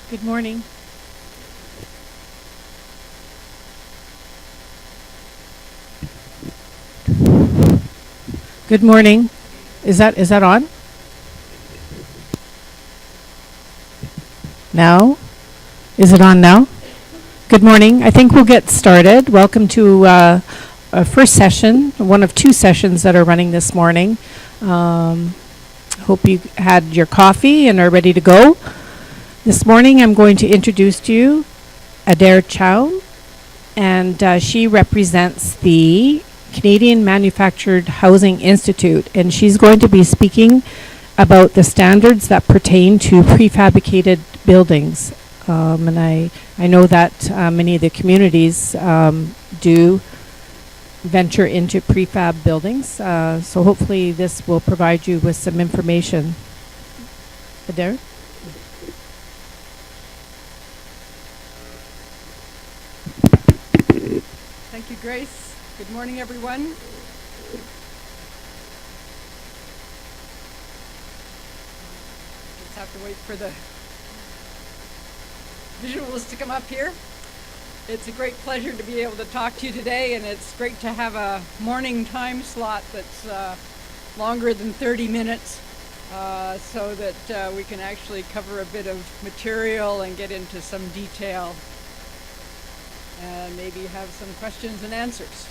Good morning. Good morning. Is that on? Now? Is it on now? Good morning. I think we'll get started. Welcome to a first session, one of two sessions that are running this morning. Hope you had your coffee and are ready to go. This morning I'm going to introduce to you Adaire Chown, and she represents the Canadian Manufactured Housing Institute, and she's going to be speaking about the standards that pertain to prefabricated buildings. And I know that many of the communities do venture into prefab buildings, so hopefully this will provide you with some information. Adaire? Thank you, Grace. Good morning, everyone. Just have to wait for the visuals to come up here. It's a great pleasure to be able to talk to you today, and it's great to have a morning time slot that's longer than 30 minutes so that we can actually cover a bit of material and get into some detail and maybe have some questions and answers.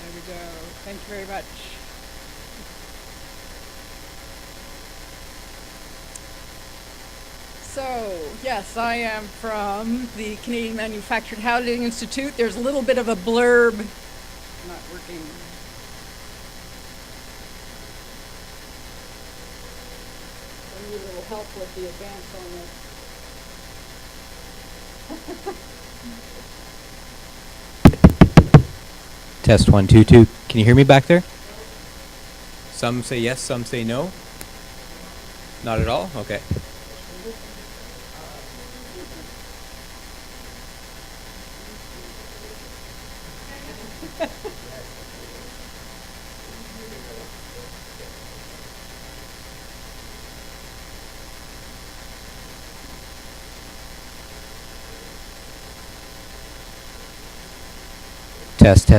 There we go. Thank you very much. So, yes, I am from the Canadian Manufactured Housing Institute. There's a little bit of a blurb. Not working. I need a little help with the advance on this. Test 1 2 2. Can you hear me back there? Some say yes, some say no. Not at all? Okay.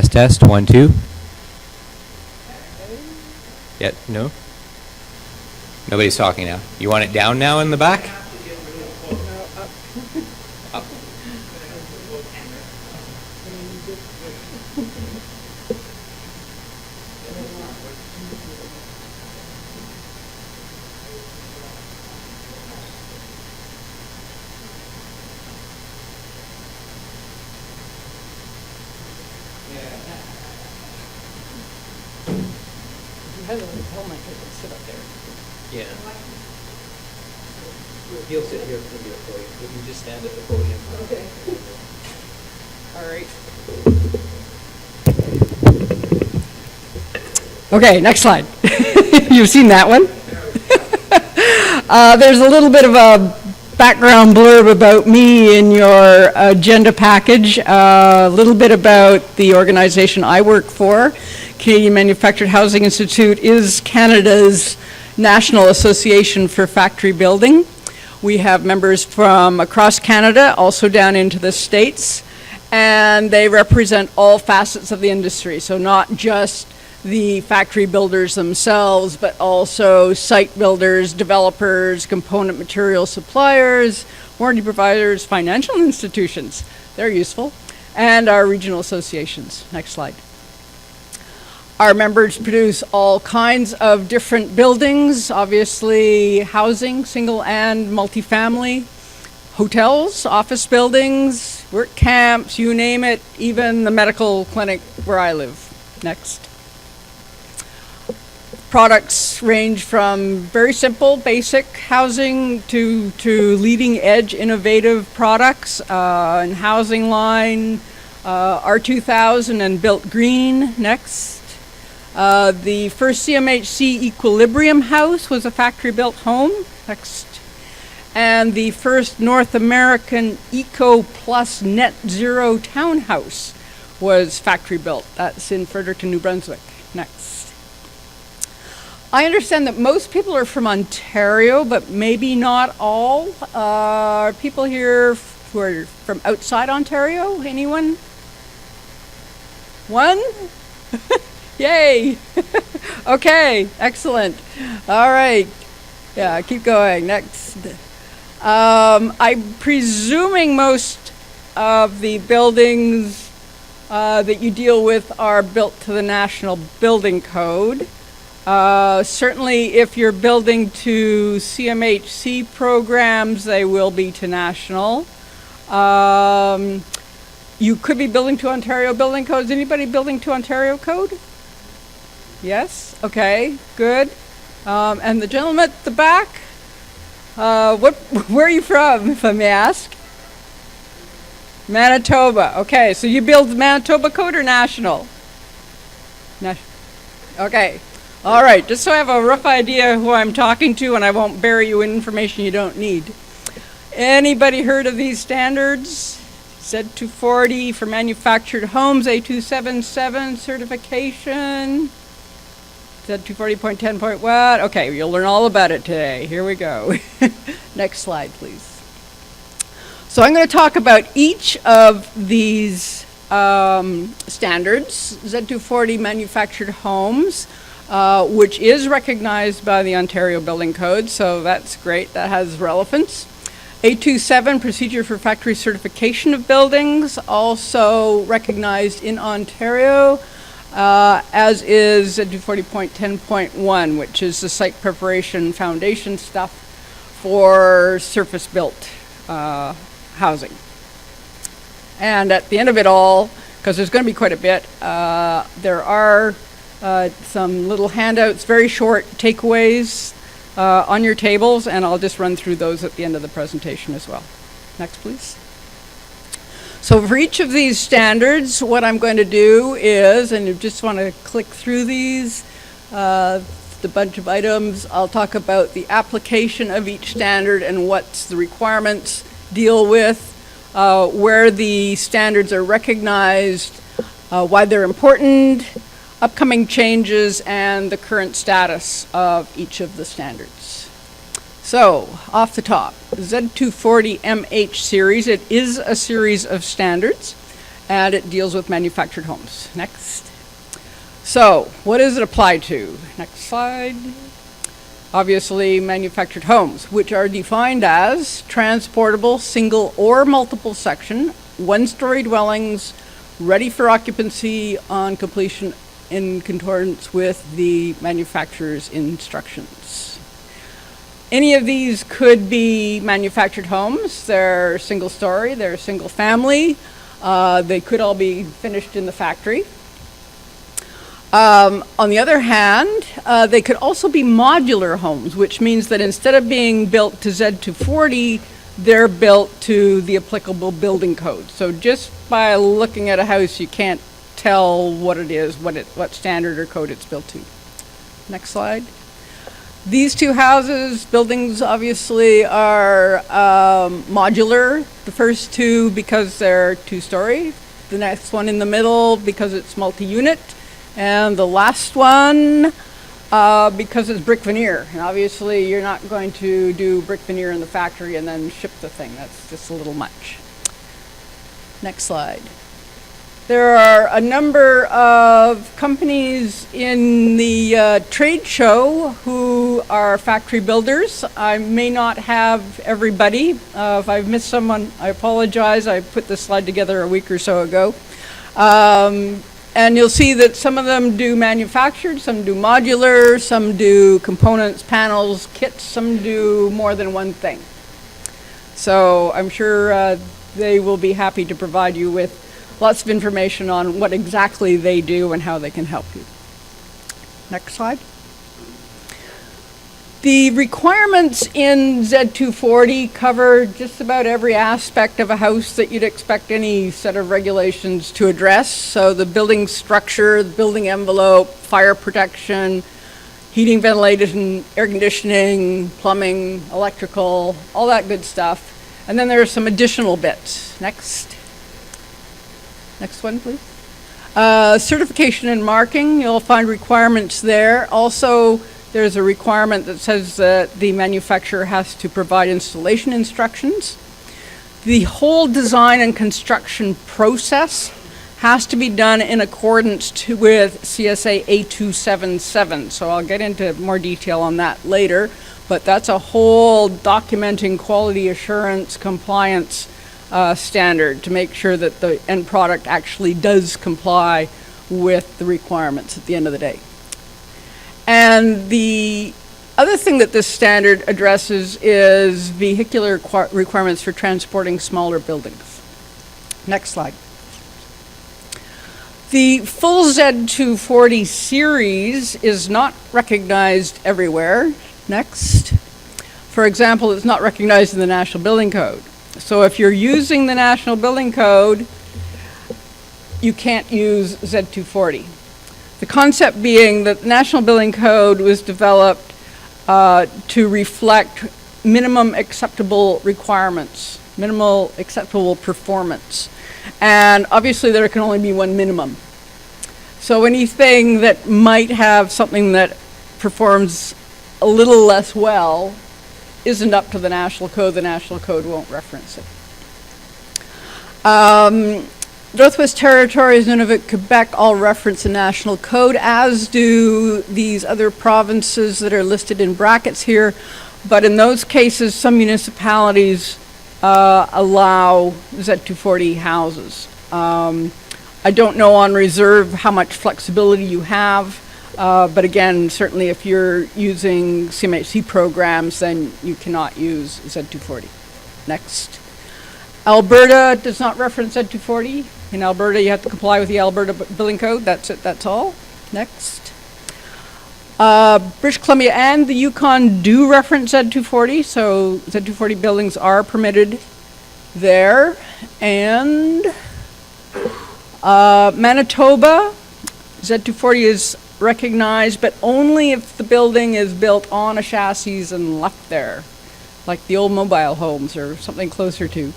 Test 1 2. Yeah, no? Nobody's talking now. You want it down now in the back? No, up. Up. You have a helmet, you can sit up there. Yeah. He'll sit here for the podium. You can just stand at the podium. Okay. All right. Okay, next slide. You've seen that one. There's a little bit of a background blurb about me in your agenda package. A little bit about the organization I work for. Canadian Manufactured Housing Institute is Canada's National Association for Factory Building. We have members from across Canada, also down into the States, and they represent all facets of the industry. So not just the factory builders themselves, but also site builders, developers, component material suppliers, warranty providers, financial institutions. They're useful. And our regional associations. Next slide. Our members produce all kinds of different buildings, obviously housing, single and multifamily, hotels, office buildings, work camps, you name it, even the medical clinic where I live. Next. Products range from very simple, basic housing to leading edge innovative products and housing line, R2000 and Built Green. Next. The first CMHC Equilibrium house was a factory built home. Next. and the first North American Eco Plus Net Zero townhouse was factory built. That's in Fredericton, New Brunswick. Next. I understand that most people are from Ontario, but maybe not all. Are people here who are from outside Ontario? Anyone? One? Yay! Okay, excellent. All right. Yeah, keep going. Next. I'm presuming most of the buildings that you deal with are built to the National Building Code. Certainly if you're building to CMHC programs, they will be to national. You could be building to Ontario Building Codes. Anybody building to Ontario Code? Yes? Okay, good. And the gentleman at the back, where are you from, if I may ask? Manitoba. Okay, so you build Manitoba Code or national? Okay. All right, just so I have a rough idea who I'm talking to and I won't bury you in information you don't need. Anybody heard of these standards? Z240 for manufactured homes, A277 certification. Z240.10 point what? Okay, you'll learn all about it today. Here we go. Next slide, please. So I'm going to talk about each of these standards. Z240 manufactured homes, which is recognized by the Ontario Building Code, so that's great. That has relevance. A27 procedure for factory certification of buildings, also recognized in Ontario. As is Z240.10.1, which is the site preparation foundation stuff for surface-built housing. And at the end of it all, because there's going to be quite a bit, there are some little handouts, very short takeaways on your tables, and I'll just run through those at the end of the presentation as well. Next, please. So for each of these standards, what I'm going to do is, and you just want to click through these, the bunch of items, I'll talk about the application of each standard and what the requirements deal with, where the standards are recognized, why they're important, upcoming changes, and the current status of each of the standards. So, off the top, Z240MH series, it is a series of standards, and it deals with manufactured homes. Next. So, what does it apply to? Next slide. Obviously, manufactured homes, which are defined as transportable, single or multiple section, one-story dwellings, ready for occupancy on completion in accordance with the manufacturer's instructions. Any of these could be manufactured homes. They're single story, they're single family. They could all be finished in the factory. On the other hand, they could also be modular homes, which means that instead of being built to Z240, they're built to the applicable building code. So just by looking at a house, you can't tell what it is, what standard or code it's built to. Next slide. These two buildings obviously are modular. The first two because they're two-story. The next one in the middle because it's multi-unit. And the last one because it's brick veneer. And obviously you're not going to do brick veneer in the factory and then ship the thing. That's just a little much. Next slide. There are a number of companies in the trade show who are factory builders. I may not have everybody. If I've missed someone, I apologize. I put this slide together a week or so ago. And you'll see that some of them do manufactured, some do modular, some do components, panels, kits, some do more than one thing. So I'm sure they will be happy to provide you with lots of information on what exactly they do and how they can help you. Next slide. The requirements in Z240 cover just about every aspect of a house that you'd expect any set of regulations to address. So the building structure, the building envelope, fire protection, heating, ventilation, air conditioning, plumbing, electrical, all that good stuff. And then there are some additional bits. Next. Next one, please. Certification and marking, you'll find requirements there. Also, there's a requirement that says that the manufacturer has to provide installation instructions. The whole design and construction process has to be done in accordance with CSA A277. So I'll get into more detail on that later, but that's a whole documenting quality assurance compliance standard to make sure that the end product actually does comply with the requirements at the end of the day. And the other thing that this standard addresses is vehicular requirements for transporting smaller buildings. Next slide. The full Z240 series is not recognized everywhere. Next. For example, it's not recognized in the National Building Code. So if you're using the National Building Code, you can't use Z240. The concept being that the National Building Code was developed to reflect minimum acceptable requirements, minimal acceptable performance. And obviously there can only be one minimum. So anything that might have something that performs a little less well isn't up to the National Code. The National Code won't reference it. Northwest Territories, Nunavut, Quebec all reference the National Code, as do these other provinces that are listed in brackets here. But in those cases, some municipalities allow Z240 houses. I don't know on reserve how much flexibility you have, but again, certainly if you're using CMHC programs, then you cannot use Z240. Next. Alberta does not reference Z240. In Alberta, you have to comply with the Alberta Building Code. That's it, that's all. Next. British Columbia and the Yukon do reference Z240, so Z240 buildings are permitted there. And Manitoba, Z240 is recognized, but only if the building is built on a chassis and left there, like the old mobile homes or something closer to.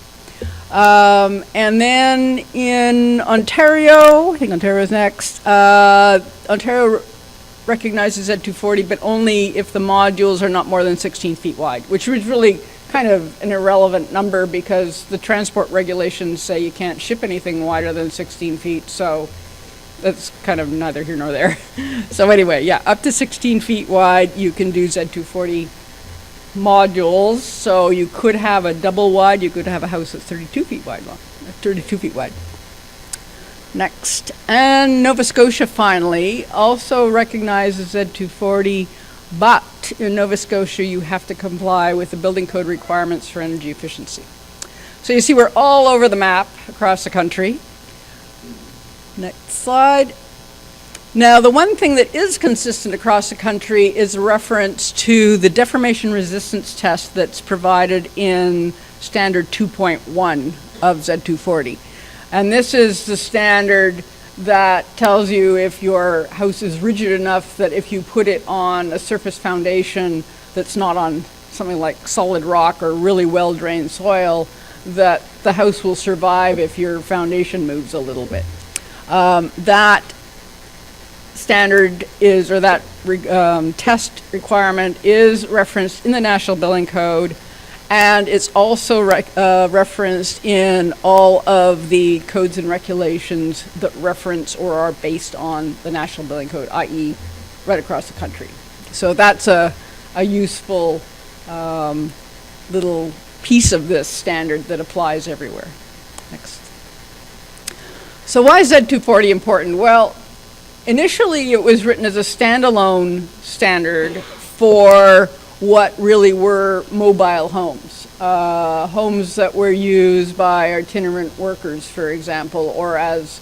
And then in Ontario, I think Ontario's next, Ontario recognizes Z240, but only if the modules are not more than 16 feet wide, which is really kind of an irrelevant number because the transport regulations say you can't ship anything wider than 16 feet, so that's kind of neither here nor there. So anyway, yeah, up to 16 feet wide, you can do Z240 modules. So you could have a double wide, you could have a house that's 32 feet wide long, 32 feet wide. Next. And Nova Scotia finally also recognizes Z240, but in Nova Scotia you have to comply with the building code requirements for energy efficiency. So you see we're all over the map across the country. Next slide. Now the one thing that is consistent across the country is a reference to the deformation resistance test that's provided in standard 2.1 of Z240. And this is the standard that tells you if your house is rigid enough that if you put it on a surface foundation that's not on something like solid rock or really well-drained soil, that the house will survive if your foundation moves a little bit. That standard is, or that test requirement is referenced in the National Building Code, and it's also referenced in all of the codes and regulations that reference or are based on the National Building Code, i.e. right across the country. So that's a useful little piece of this standard that applies everywhere. Next. So why is Z240 important? Well, initially it was written as a standalone standard for what really were mobile homes. Homes that were used by itinerant workers, for example, or as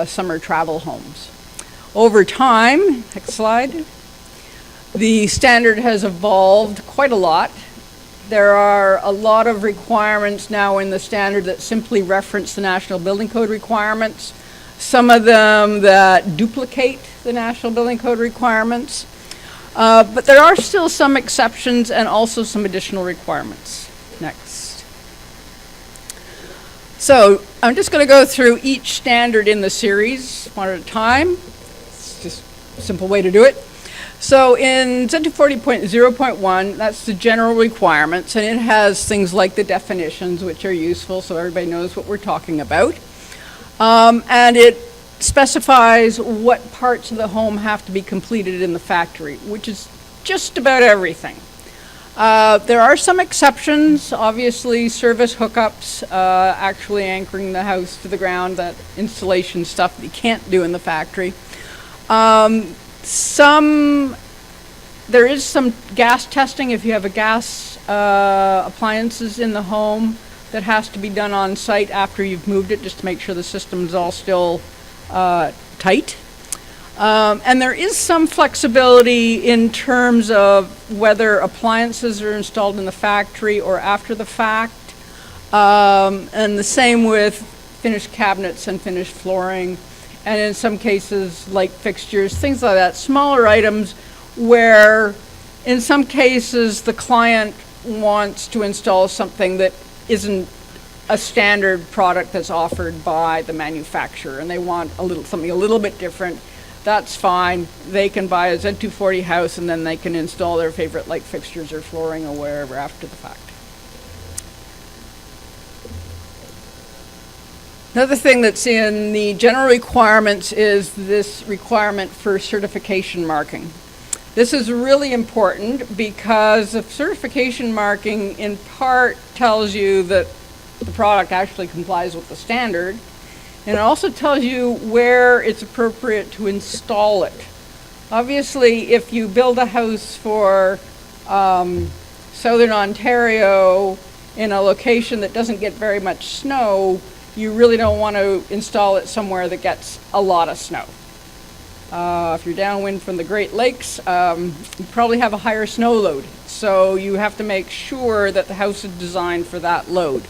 summer travel homes. Over time, next slide, the standard has evolved quite a lot. There are a lot of requirements now in the standard that simply reference the National Building Code requirements. Some of them that duplicate the National Building Code requirements. But there are still some exceptions and also some additional requirements. Next. So I'm just going to go through each standard in the series one at a time. It's just a simple way to do it. So in Z240.0.1, that's the general requirements, and it has things like the definitions, which are useful so everybody knows what we're talking about. And it specifies what parts of the home have to be completed in the factory, which is just about everything. There are some exceptions, obviously service hookups, actually anchoring the house to the ground, that installation stuff that you can't do in the factory. There is some gas testing if you have a gas appliances in the home that has to be done on site after you've moved it, just to make sure the system's all still tight. And there is some flexibility in terms of whether appliances are installed in the factory or after the fact. And the same with finished cabinets and finished flooring. And in some cases, light fixtures, things like that, smaller items where in some cases the client wants to install something that isn't a standard product that's offered by the manufacturer, and they want something a little bit different. That's fine. They can buy a Z240 house and then they can install their favorite light fixtures or flooring or wherever after the fact. Another thing that's in the general requirements is this requirement for certification marking. This is really important because the certification marking in part tells you that the product actually complies with the standard, and it also tells you where it's appropriate to install it. Obviously, if you build a house for Southern Ontario in a location that doesn't get very much snow, you really don't want to install it somewhere that gets a lot of snow. If you're downwind from the Great Lakes, you probably have a higher snow load. So you have to make sure that the house is designed for that load.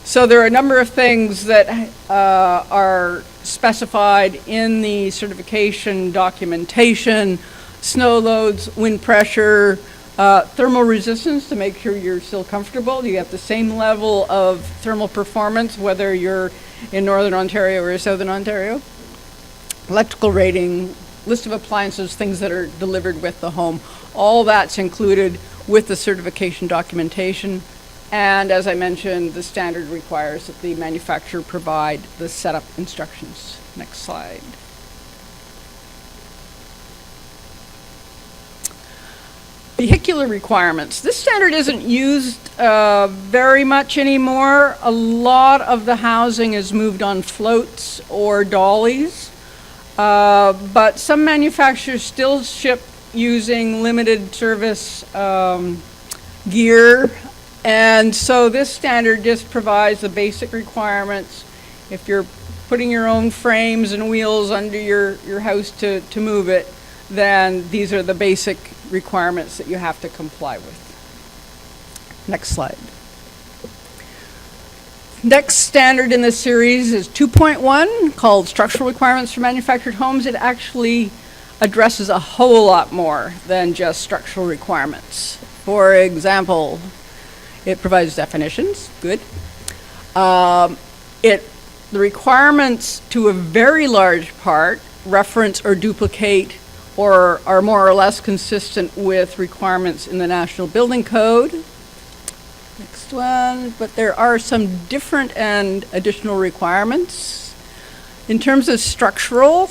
So there are a number of things that are specified in the certification documentation: snow loads, wind pressure, thermal resistance to make sure you're still comfortable. You have the same level of thermal performance whether you're in Northern Ontario or Southern Ontario. Electrical rating, list of appliances, things that are delivered with the home. All that's included with the certification documentation. And as I mentioned, the standard requires that the manufacturer provide the setup instructions. Next slide. Vehicular requirements. This standard isn't used very much anymore. A lot of the housing is moved on floats or dollies. But some manufacturers still ship using limited service gear, and so this standard just provides the basic requirements. If you're putting your own frames and wheels under your house to move it, then these are the basic requirements that you have to comply with. Next slide. Next standard in this series is 2.1, called Structural Requirements for Manufactured Homes. It actually addresses a whole lot more than just structural requirements. For example, it provides definitions, good. The requirements to a very large part reference or duplicate or are more or less consistent with requirements in the National Building Code. Next one, but there are some different and additional requirements. In terms of structural,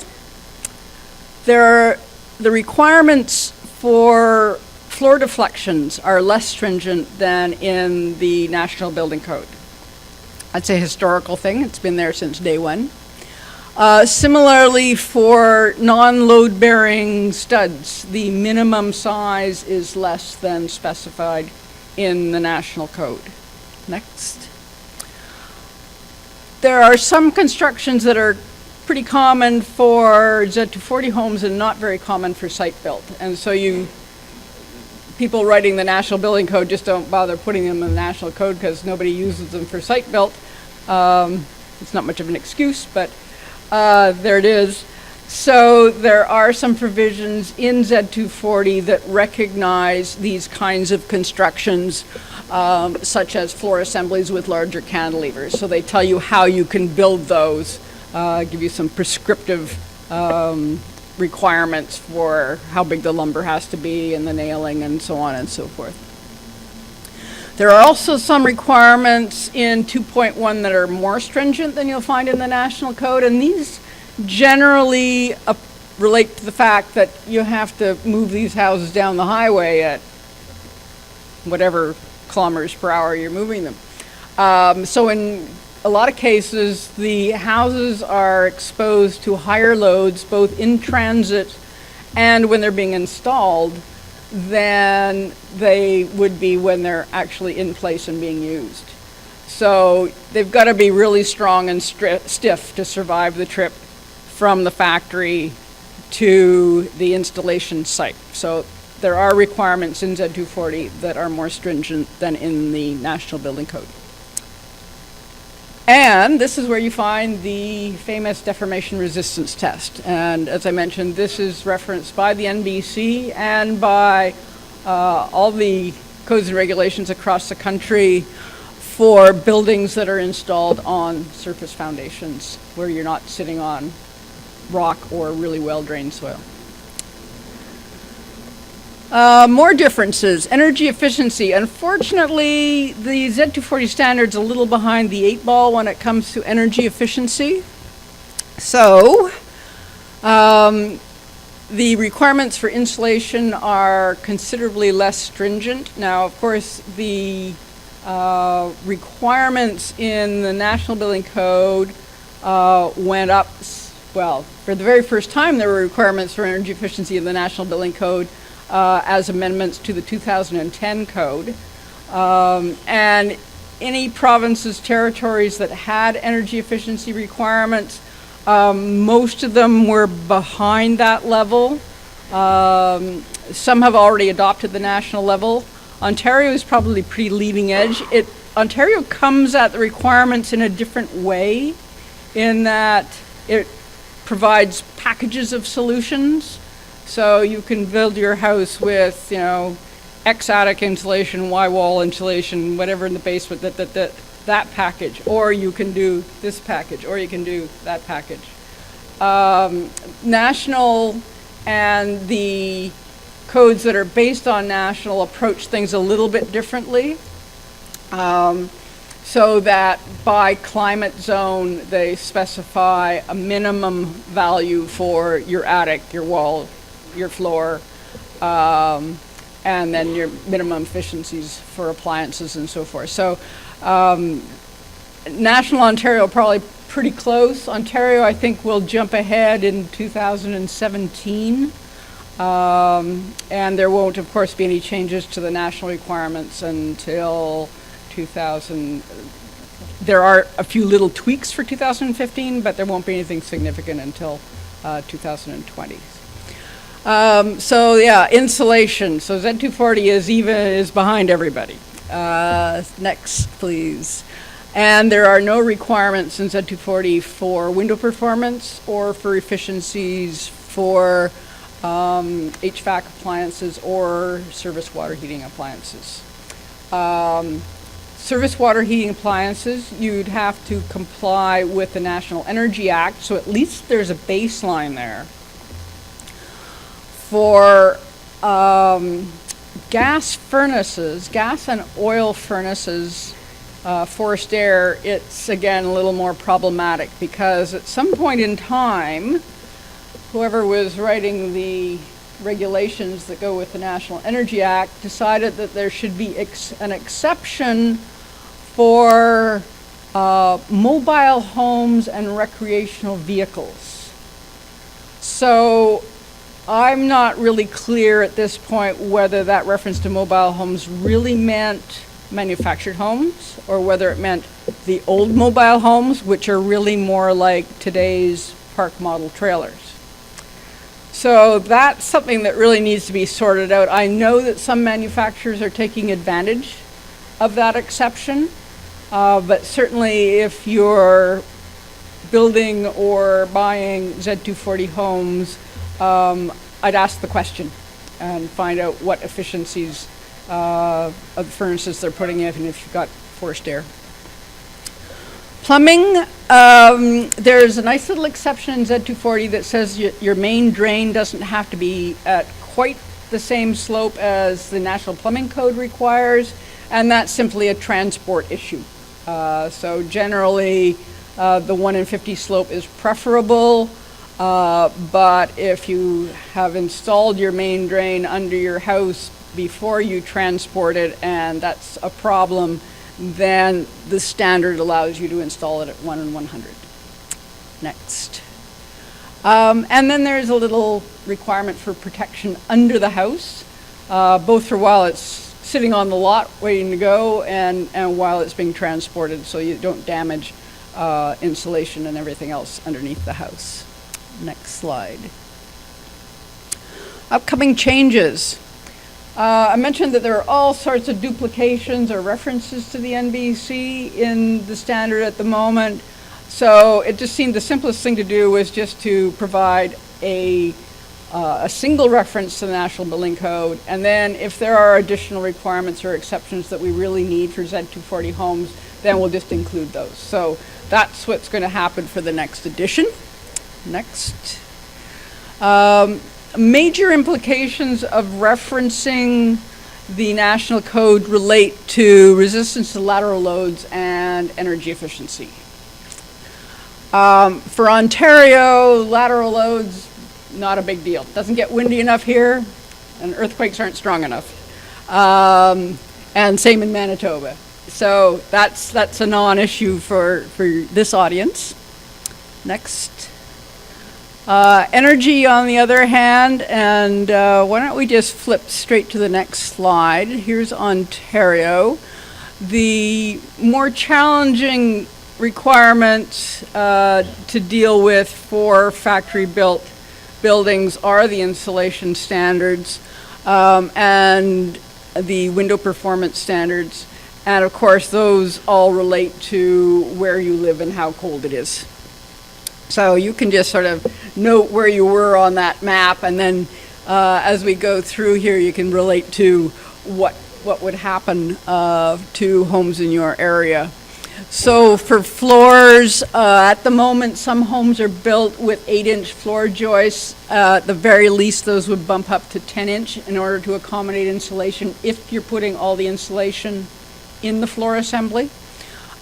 the requirements for floor deflections are less stringent than in the National Building Code. That's a historical thing. It's been there since day one. Similarly, for non-load bearing studs, the minimum size is less than specified in the National Code. Next. There are some constructions that are pretty common for Z240 homes and not very common for site built. And so people writing the National Building Code just don't bother putting them in the National Code because nobody uses them for site built. It's not much of an excuse, but there it is. So there are some provisions in Z240 that recognize these kinds of constructions, such as floor assemblies with larger cantilevers. So they tell you how you can build those, give you some prescriptive requirements for how big the lumber has to be and the nailing and so on and so forth. There are also some requirements in 2.1 that are more stringent than you'll find in the National Code, and these generally relate to the fact that you have to move these houses down the highway at whatever kilometers per hour you're moving them. So in a lot of cases, the houses are exposed to higher loads, both in transit and when they're being installed, than they would be when they're actually in place and being used. So they've got to be really strong and stiff to survive the trip from the factory to the installation site. So there are requirements in Z240 that are more stringent than in the National Building Code. And this is where you find the famous deformation resistance test. And as I mentioned, this is referenced by the NBC and by all the codes and regulations across the country for buildings that are installed on surface foundations where you're not sitting on rock or really well-drained soil. More differences. Energy efficiency. Unfortunately, the Z240 standard's a little behind the 8 ball when it comes to energy efficiency. So, the requirements for insulation are considerably less stringent. Now, of course, the requirements in the National Building Code went up. Well, for the very first time, there were requirements for energy efficiency in the National Building Code as amendments to the 2010 code. And any provinces, territories that had energy efficiency requirements, most of them were behind that level. Some have already adopted the national level. Ontario is probably pretty leading edge. Ontario comes at the requirements in a different way, in that it provides packages of solutions. So you can build your house with, X attic insulation, Y wall insulation, whatever in the basement, that package. Or you can do this package, or you can do that package. National and the codes that are based on national approach things a little bit differently. So that by climate zone, they specify a minimum value for your attic, your wall, your floor, and then your minimum efficiencies for appliances and so forth. So National Ontario probably pretty close. Ontario, I think, will jump ahead in 2017. And there won't, of course, be any changes to the national requirements until 2000. There are a few little tweaks for 2015, but there won't be anything significant until 2020. So yeah, insulation. So Z240 is behind everybody. Next, please. And there are no requirements in Z240 for window performance or for efficiencies for HVAC appliances or surface water heating appliances. Surface water heating appliances, you'd have to comply with the National Energy Act, so at least there's a baseline there. For gas furnaces, gas and oil furnaces, forced air, it's again a little more problematic because at some point in time, whoever was writing the regulations that go with the National Energy Act decided that there should be an exception for mobile homes and recreational vehicles. So I'm not really clear at this point whether that reference to mobile homes really meant manufactured homes or whether it meant the old mobile homes, which are really more like today's park model trailers. So that's something that really needs to be sorted out. I know that some manufacturers are taking advantage of that exception, but certainly if you're building or buying Z240 homes, I'd ask the question and find out what efficiencies of the furnaces they're putting in, and if you've got forced air. Plumbing, there's a nice little exception in Z240 that says your main drain doesn't have to be at quite the same slope as the National Plumbing Code requires, and that's simply a transport issue. So generally, the 1 in 50 slope is preferable, but if you have installed your main drain under your house before you transport it, and that's a problem, then the standard allows you to install it at 1 in 100. Next. And then there's a little requirement for protection under the house, both for while it's sitting on the lot waiting to go and while it's being transported, so you don't damage insulation and everything else underneath the house. Next slide. Upcoming changes. I mentioned that there are all sorts of duplications or references to the NBC in the standard at the moment. So it just seemed the simplest thing to do was just to provide a single reference to the National Building Code. And then if there are additional requirements or exceptions that we really need for Z240 homes, then we'll just include those. So that's what's going to happen for the next edition. Next. Major implications of referencing the National Code relate to resistance to lateral loads and energy efficiency. For Ontario, lateral loads, not a big deal. Doesn't get windy enough here, and earthquakes aren't strong enough. And same in Manitoba. So that's a non-issue for this audience. Next. Energy, on the other hand, and why don't we just flip straight to the next slide. Here's Ontario. The more challenging requirements to deal with for factory-built buildings are the insulation standards and the window performance standards. And of course, those all relate to where you live and how cold it is. So you can just sort of note where you were on that map, and then as we go through here, you can relate to what would happen to homes in your area. So for floors, at the moment, some homes are built with 8-inch floor joists. At the very least, those would bump up to 10-inch in order to accommodate insulation if you're putting all the insulation in the floor assembly.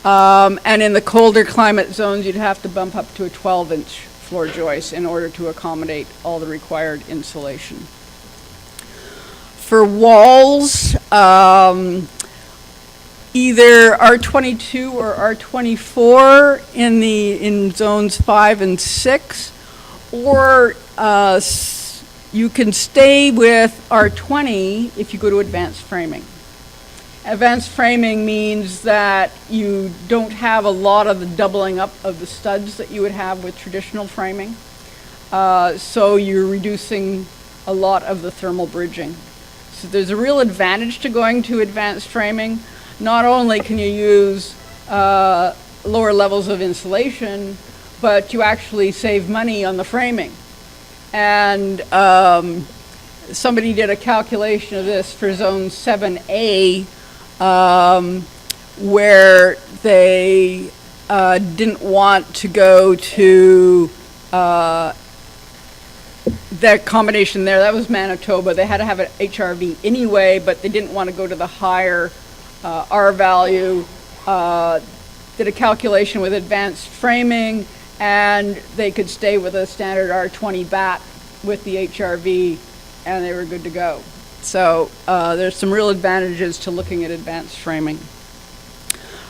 And in the colder climate zones, you'd have to bump up to a 12-inch floor joist in order to accommodate all the required insulation. For walls, either R22 or R24 in zones 5 and 6, or you can stay with R20 if you go to advanced framing. Advanced framing means that you don't have a lot of the doubling up of the studs that you would have with traditional framing. So you're reducing a lot of the thermal bridging. So there's a real advantage to going to advanced framing. Not only can you use lower levels of insulation, but you actually save money on the framing. And somebody did a calculation of this for zone 7A, where they didn't want to go to the combination there. That was Manitoba. They had to have an HRV anyway, but they didn't want to go to the higher R value. Did a calculation with advanced framing, and they could stay with a standard R20 bat with the HRV, and they were good to go. So there's some real advantages to looking at advanced framing.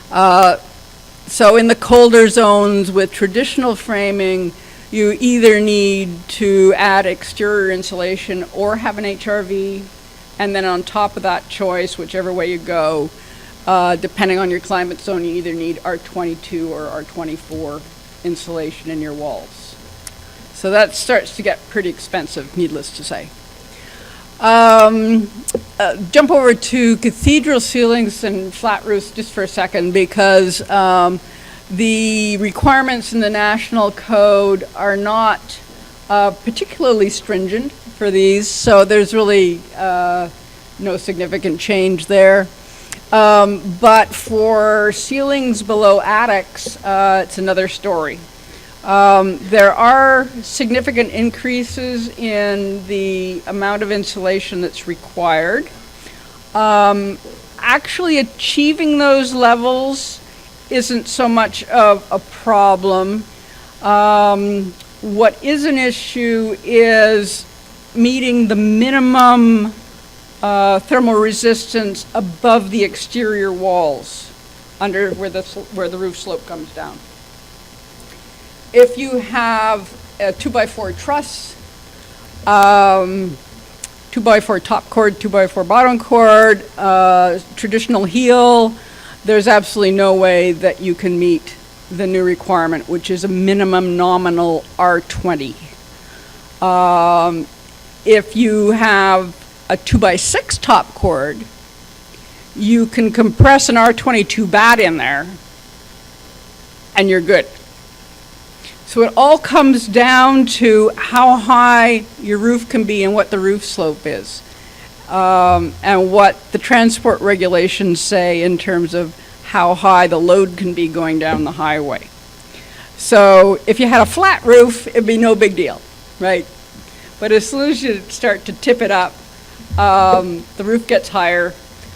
So in the colder zones with traditional framing, you either need to add exterior insulation or have an HRV, and then on top of that choice, whichever way you go, depending on your climate zone, you either need R22 or R24 insulation in your walls. So that starts to get pretty expensive, needless to say. Jump over to cathedral ceilings and flat roofs just for a second, because The requirements in the national code are not particularly stringent for these, so there's really no significant change there. But for ceilings below attics, it's another story. There are significant increases in the amount of insulation that's required. Actually achieving those levels isn't so much of a problem. What is an issue is meeting the minimum thermal resistance above the exterior walls, under where the roof slope comes down. If you have a 2x4 truss, 2x4 top cord, 2x4 bottom cord, traditional heel, there's absolutely no way that you can meet the new requirement, which is a minimum nominal R20. If you have a 2x6 top cord, you can compress an R22 bat in there, and you're good. So it all comes down to how high your roof can be and what the roof slope is, and what the transport regulations say in terms of how high the load can be going down the highway. So if you had a flat roof, it'd be no big deal, right? But as soon as you start to tip it up, the roof gets higher,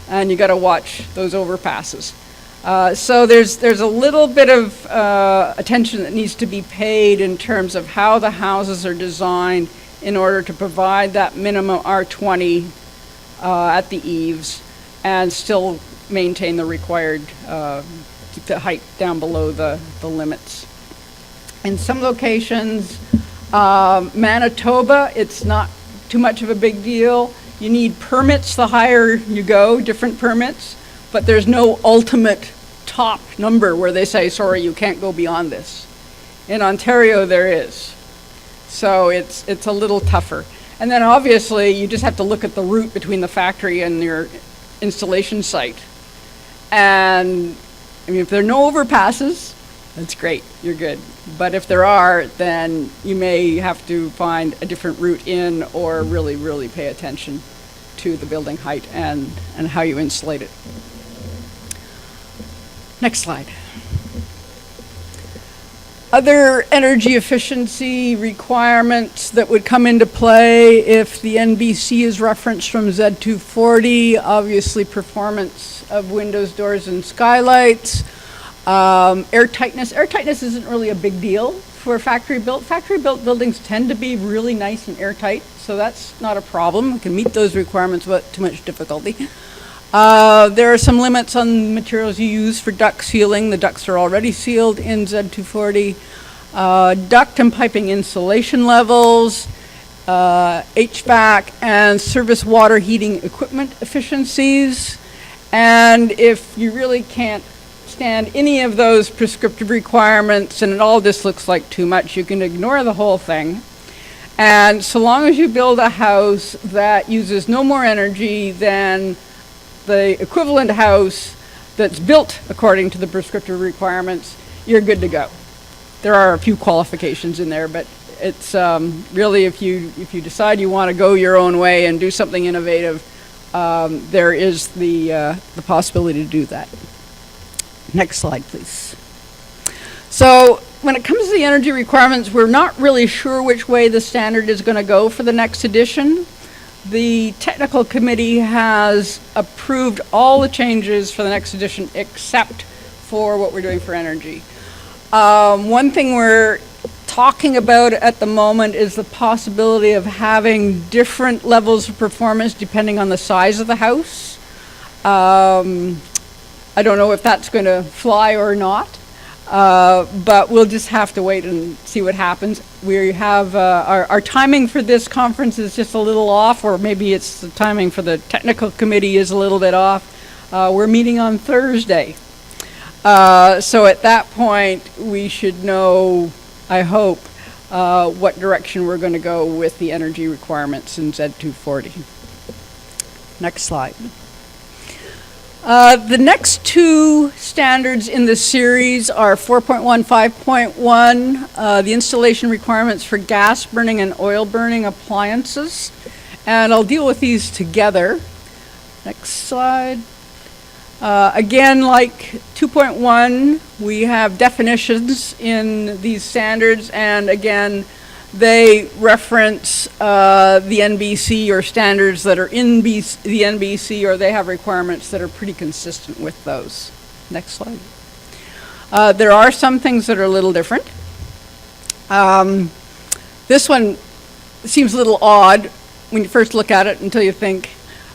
and you got to watch those overpasses. So there's a little bit of attention that needs to be paid in terms of how the houses are designed in order to provide that minimum R20 at the eaves and still maintain the required, keep the height down below the limits. In some locations, Manitoba, it's not too much of a big deal. You need permits the higher you go, different permits, but there's no ultimate top number where they say, sorry, you can't go beyond this. In Ontario, there is. So it's a little tougher. And then obviously, you just have to look at the route between the factory and your installation site. And I mean, if there are no overpasses, that's great, you're good. But if there are, then you may have to find a different route in, or really, really pay attention to the building height and how you insulate it. Next slide. Other energy efficiency requirements that would come into play if the NBC is referenced from Z240, obviously performance of windows, doors, and skylights. Air tightness. Air tightness isn't really a big deal for factory built. Factory built buildings tend to be really nice and airtight, so that's not a problem. We can meet those requirements without too much difficulty. There are some limits on materials you use for duct sealing. The ducts are already sealed in Z240. Duct and piping insulation levels, HVAC and service water heating equipment efficiencies. And if you really can't stand any of those prescriptive requirements and it all just looks like too much, you can ignore the whole thing. And so long as you build a house that uses no more energy than the equivalent house that's built according to the prescriptive requirements, you're good to go. There are a few qualifications in there, but it's really if you decide you want to go your own way and do something innovative, there is the possibility to do that. Next slide, please. So when it comes to the energy requirements, we're not really sure which way the standard is going to go for the next edition. The technical committee has approved all the changes for the next edition except for what we're doing for energy. One thing we're talking about at the moment is the possibility of having different levels of performance depending on the size of the house. I don't know if that's going to fly or not, but we'll just have to wait and see what happens. We have our timing for this conference is just a little off, or maybe it's the timing for the technical committee is a little bit off. We're meeting on Thursday. So at that point, we should know, I hope, what direction we're going to go with the energy requirements in Z240. Next slide. The next two standards in the series are 4.1, 5.1, the installation requirements for gas burning and oil burning appliances. And I'll deal with these together. Next slide. Again, like 2.1, we have definitions in these standards, and again, they reference the NBC or standards that are in the NBC, or they have requirements that are pretty consistent with those. Next slide. There are some things that are a little different. This one seems a little odd when you first look at it until you think.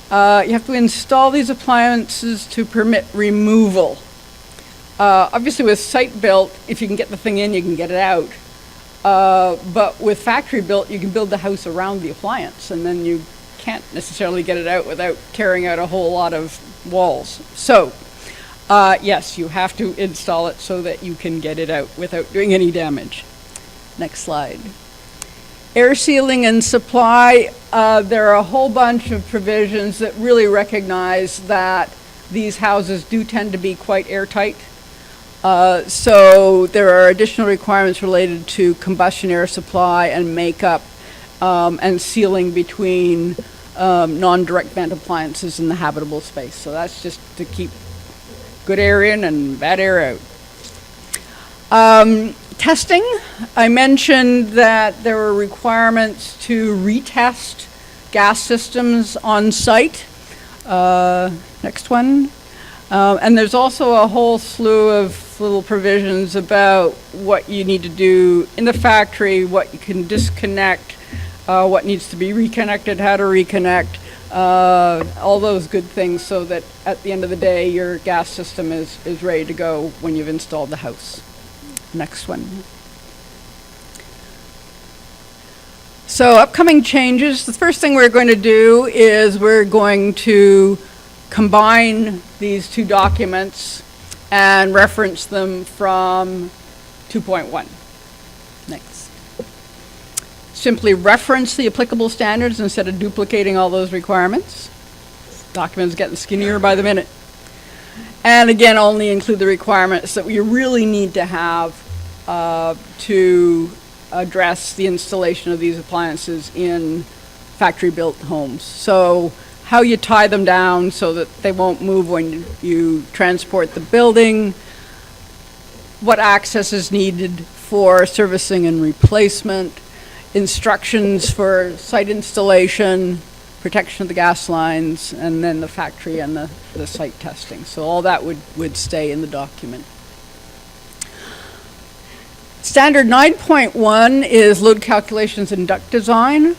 You have to install these appliances to permit removal. Obviously with site built, if you can get the thing in, you can get it out. But with factory built, you can build the house around the appliance, and then you can't necessarily get it out without tearing out a whole lot of walls. So, yes, you have to install it so that you can get it out without doing any damage. Next slide. Air sealing and supply, there are a whole bunch of provisions that really recognize that these houses do tend to be quite airtight. So there are additional requirements related to combustion air supply and makeup and sealing between non-direct vent appliances in the habitable space. So that's just to keep good air in and bad air out. Testing, I mentioned that there were requirements to retest gas systems on site. Next one. And there's also a whole slew of little provisions about what you need to do in the factory, what you can disconnect, what needs to be reconnected, how to reconnect, all those good things, so that at the end of the day your gas system is ready to go when you've installed the house. Next one. So upcoming changes, the first thing we're going to do is we're going to combine these two documents and reference them from 2.1. Next. Simply reference the applicable standards instead of duplicating all those requirements. Document's getting skinnier by the minute. And again, only include the requirements that we really need to have to address the installation of these appliances in factory-built homes. So how you tie them down so that they won't move when you transport the building, what access is needed for servicing and replacement, instructions for site installation, protection of the gas lines, and then the factory and the site testing. So all that would stay in the document. Standard 9.1 is load calculations and duct design.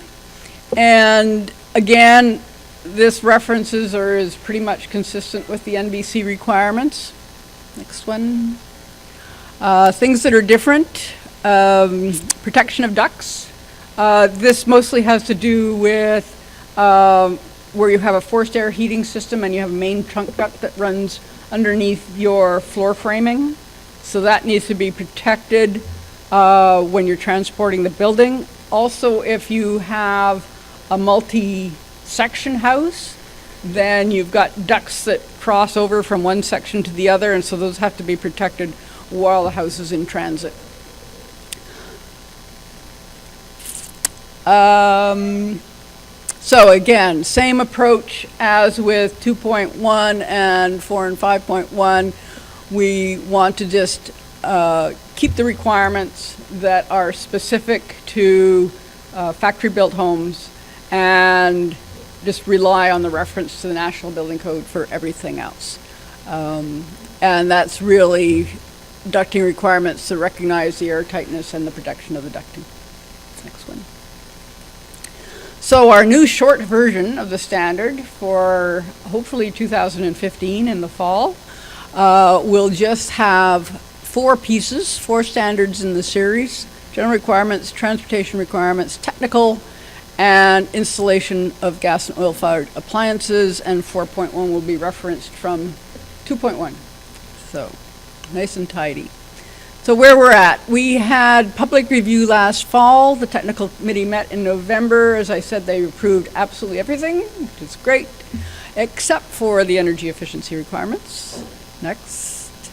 And again, this references or is pretty much consistent with the NBC requirements. Next one. Things that are different, protection of ducts. This mostly has to do with where you have a forced air heating system and you have a main trunk duct that runs underneath your floor framing. So that needs to be protected when you're transporting the building. Also, if you have a multi-section house, then you've got ducts that cross over from one section to the other, and so those have to be protected while the house is in transit. So again, same approach as with 2.1 and 4 and 5.1. We want to just keep the requirements that are specific to factory-built homes and just rely on the reference to the National Building Code for everything else. And that's really ducting requirements to recognize the air tightness and the protection of the ducting. Next one. So our new short version of the standard for hopefully 2015 in the fall will just have 4 pieces, 4 standards in the series: general requirements, transportation requirements, technical, and installation of gas and oil-fired appliances, and 4.1 will be referenced from 2.1. So nice and tidy. So where we're at, we had public review last fall. The technical committee met in November. As I said, they approved absolutely everything, which is great. except for the energy efficiency requirements. Next.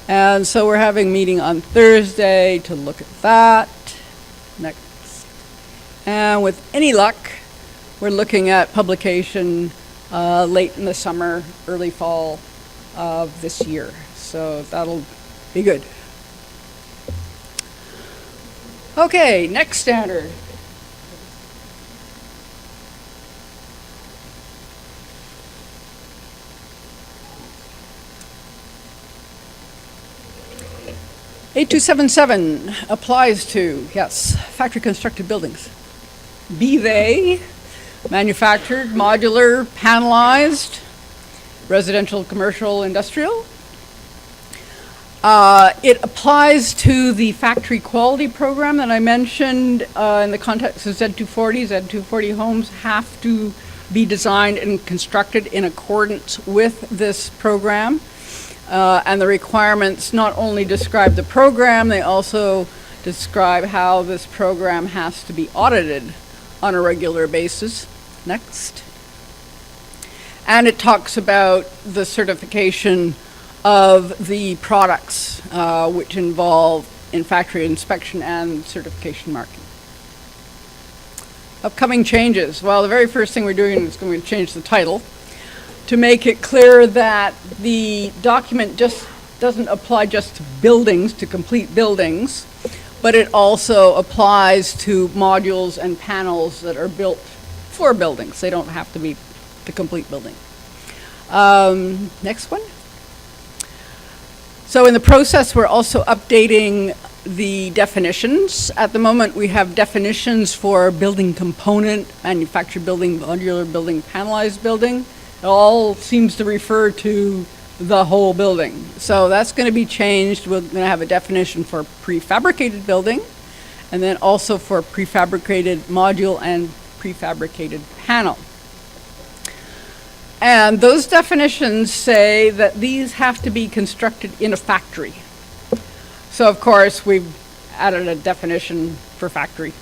And so we're having a meeting on Thursday to look at that. Next. And with any luck, we're looking at publication late in the summer, early fall of this year. So that'll be good. Okay, next standard. A277 applies to, yes, factory constructed buildings. Be they manufactured, modular, panelized, residential, commercial, industrial. It applies to the factory quality program that I mentioned in the context of Z240. Z240 homes have to be designed and constructed in accordance with this program. And the requirements not only describe the program, they also describe how this program has to be audited on a regular basis. Next. And it talks about the certification of the products which involve in-factory inspection and certification marking. Upcoming changes. Well, the very first thing we're doing is going to change the title to make it clear that the document just doesn't apply just to buildings, to complete buildings, but it also applies to modules and panels that are built for buildings. They don't have to be the complete building. Next one. So in the process, we're also updating the definitions. At the moment, we have definitions for building component, manufactured building, modular building, panelized building. It all seems to refer to the whole building. So that's going to be changed. We're going to have a definition for prefabricated building, and then also for prefabricated module and prefabricated panel. And those definitions say that these have to be constructed in a factory. So of course, we've added a definition for factory,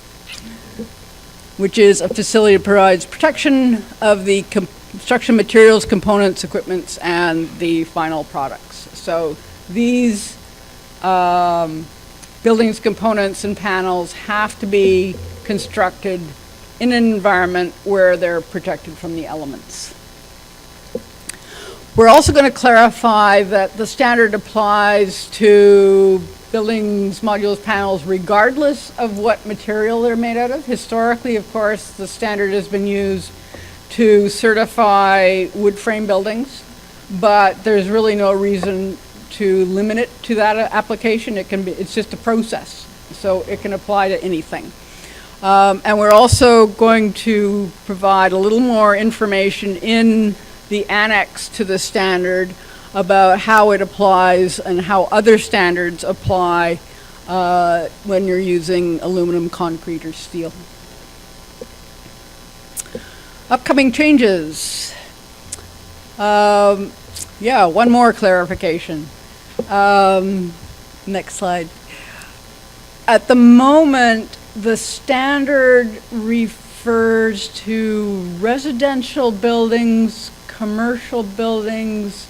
which is a facility that provides protection of the construction materials, components, equipments, and the final products. So these buildings, components, and panels have to be constructed in an environment where they're protected from the elements. We're also going to clarify that the standard applies to buildings, modules, panels, regardless of what material they're made out of. Historically, of course, the standard has been used to certify wood frame buildings, but there's really no reason to limit it to that application. It's just a process, so it can apply to anything. And we're also going to provide a little more information in the annex to the standard about how it applies and how other standards apply when you're using aluminum, concrete, or steel. Upcoming changes. Yeah, one more clarification. Next slide. At the moment, the standard refers to residential buildings, commercial buildings,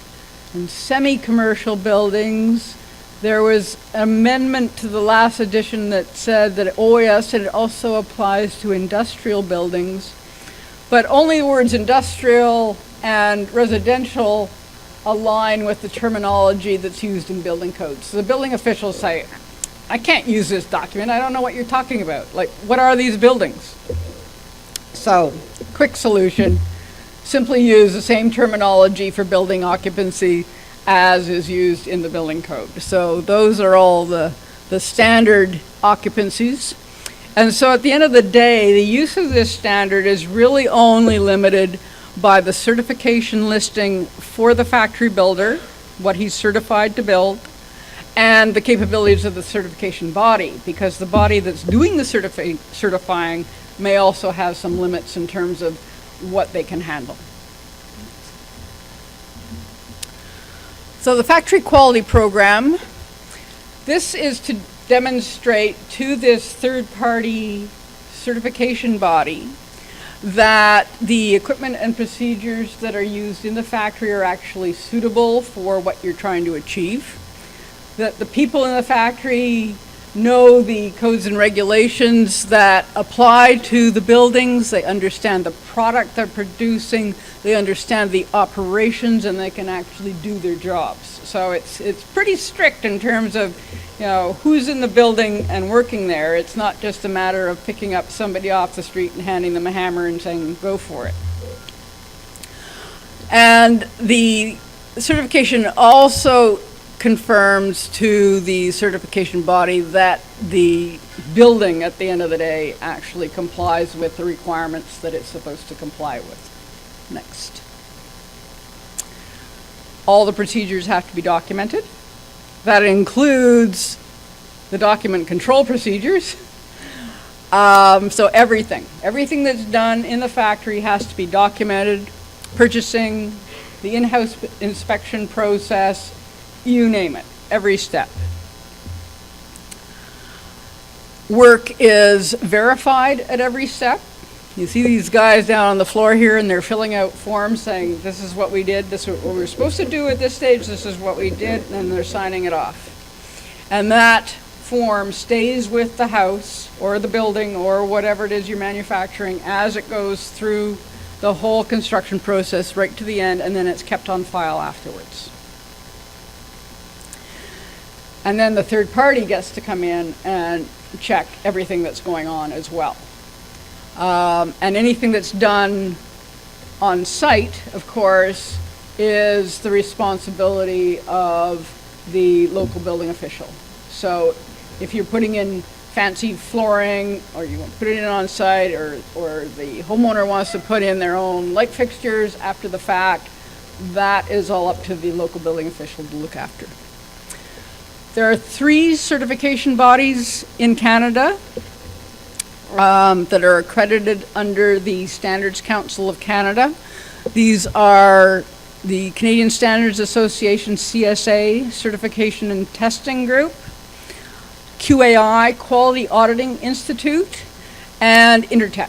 and semi-commercial buildings. There was an amendment to the last edition that said that, oh yes, it also applies to industrial buildings, but only the words industrial and residential align with the terminology that's used in building codes. So the building officials say, I can't use this document, I don't know what you're talking about. Like, what are these buildings? So, quick solution. Simply use the same terminology for building occupancy as is used in the building code. So those are all the standard occupancies. And so at the end of the day, the use of this standard is really only limited by the certification listing for the factory builder, what he's certified to build, and the capabilities of the certification body, because the body that's doing the certifying may also have some limits in terms of what they can handle. So the factory quality program, this is to demonstrate to this third-party certification body that the equipment and procedures that are used in the factory are actually suitable for what you're trying to achieve, that the people in the factory know the codes and regulations that apply to the buildings, they understand the product they're producing, they understand the operations, and they can actually do their jobs. So it's pretty strict in terms of, you know, who's in the building and working there. It's not just a matter of picking up somebody off the street and handing them a hammer and saying, go for it. And the certification also confirms to the certification body that the building at the end of the day actually complies with the requirements that it's supposed to comply with. Next. All the procedures have to be documented. That includes the document control procedures. So everything that's done in the factory has to be documented. Purchasing, the in-house inspection process, you name it, every step. Work is verified at every step. You see these guys down on the floor here, and they're filling out forms saying, this is what we did, this is what we were supposed to do at this stage, this is what we did, and they're signing it off. And that form stays with the house or the building or whatever it is you're manufacturing as it goes through the whole construction process right to the end, and then it's kept on file afterwards. And then the third party gets to come in and check everything that's going on as well. And anything that's done on site, of course, is the responsibility of the local building official. So if you're putting in fancy flooring, or you want to put it in on site, or the homeowner wants to put in their own light fixtures after the fact, that is all up to the local building official to look after. There are 3 certification bodies in Canada that are accredited under the Standards Council of Canada. These are the Canadian Standards Association CSA Certification and Testing Group, QAI Quality Auditing Institute, and Intertech.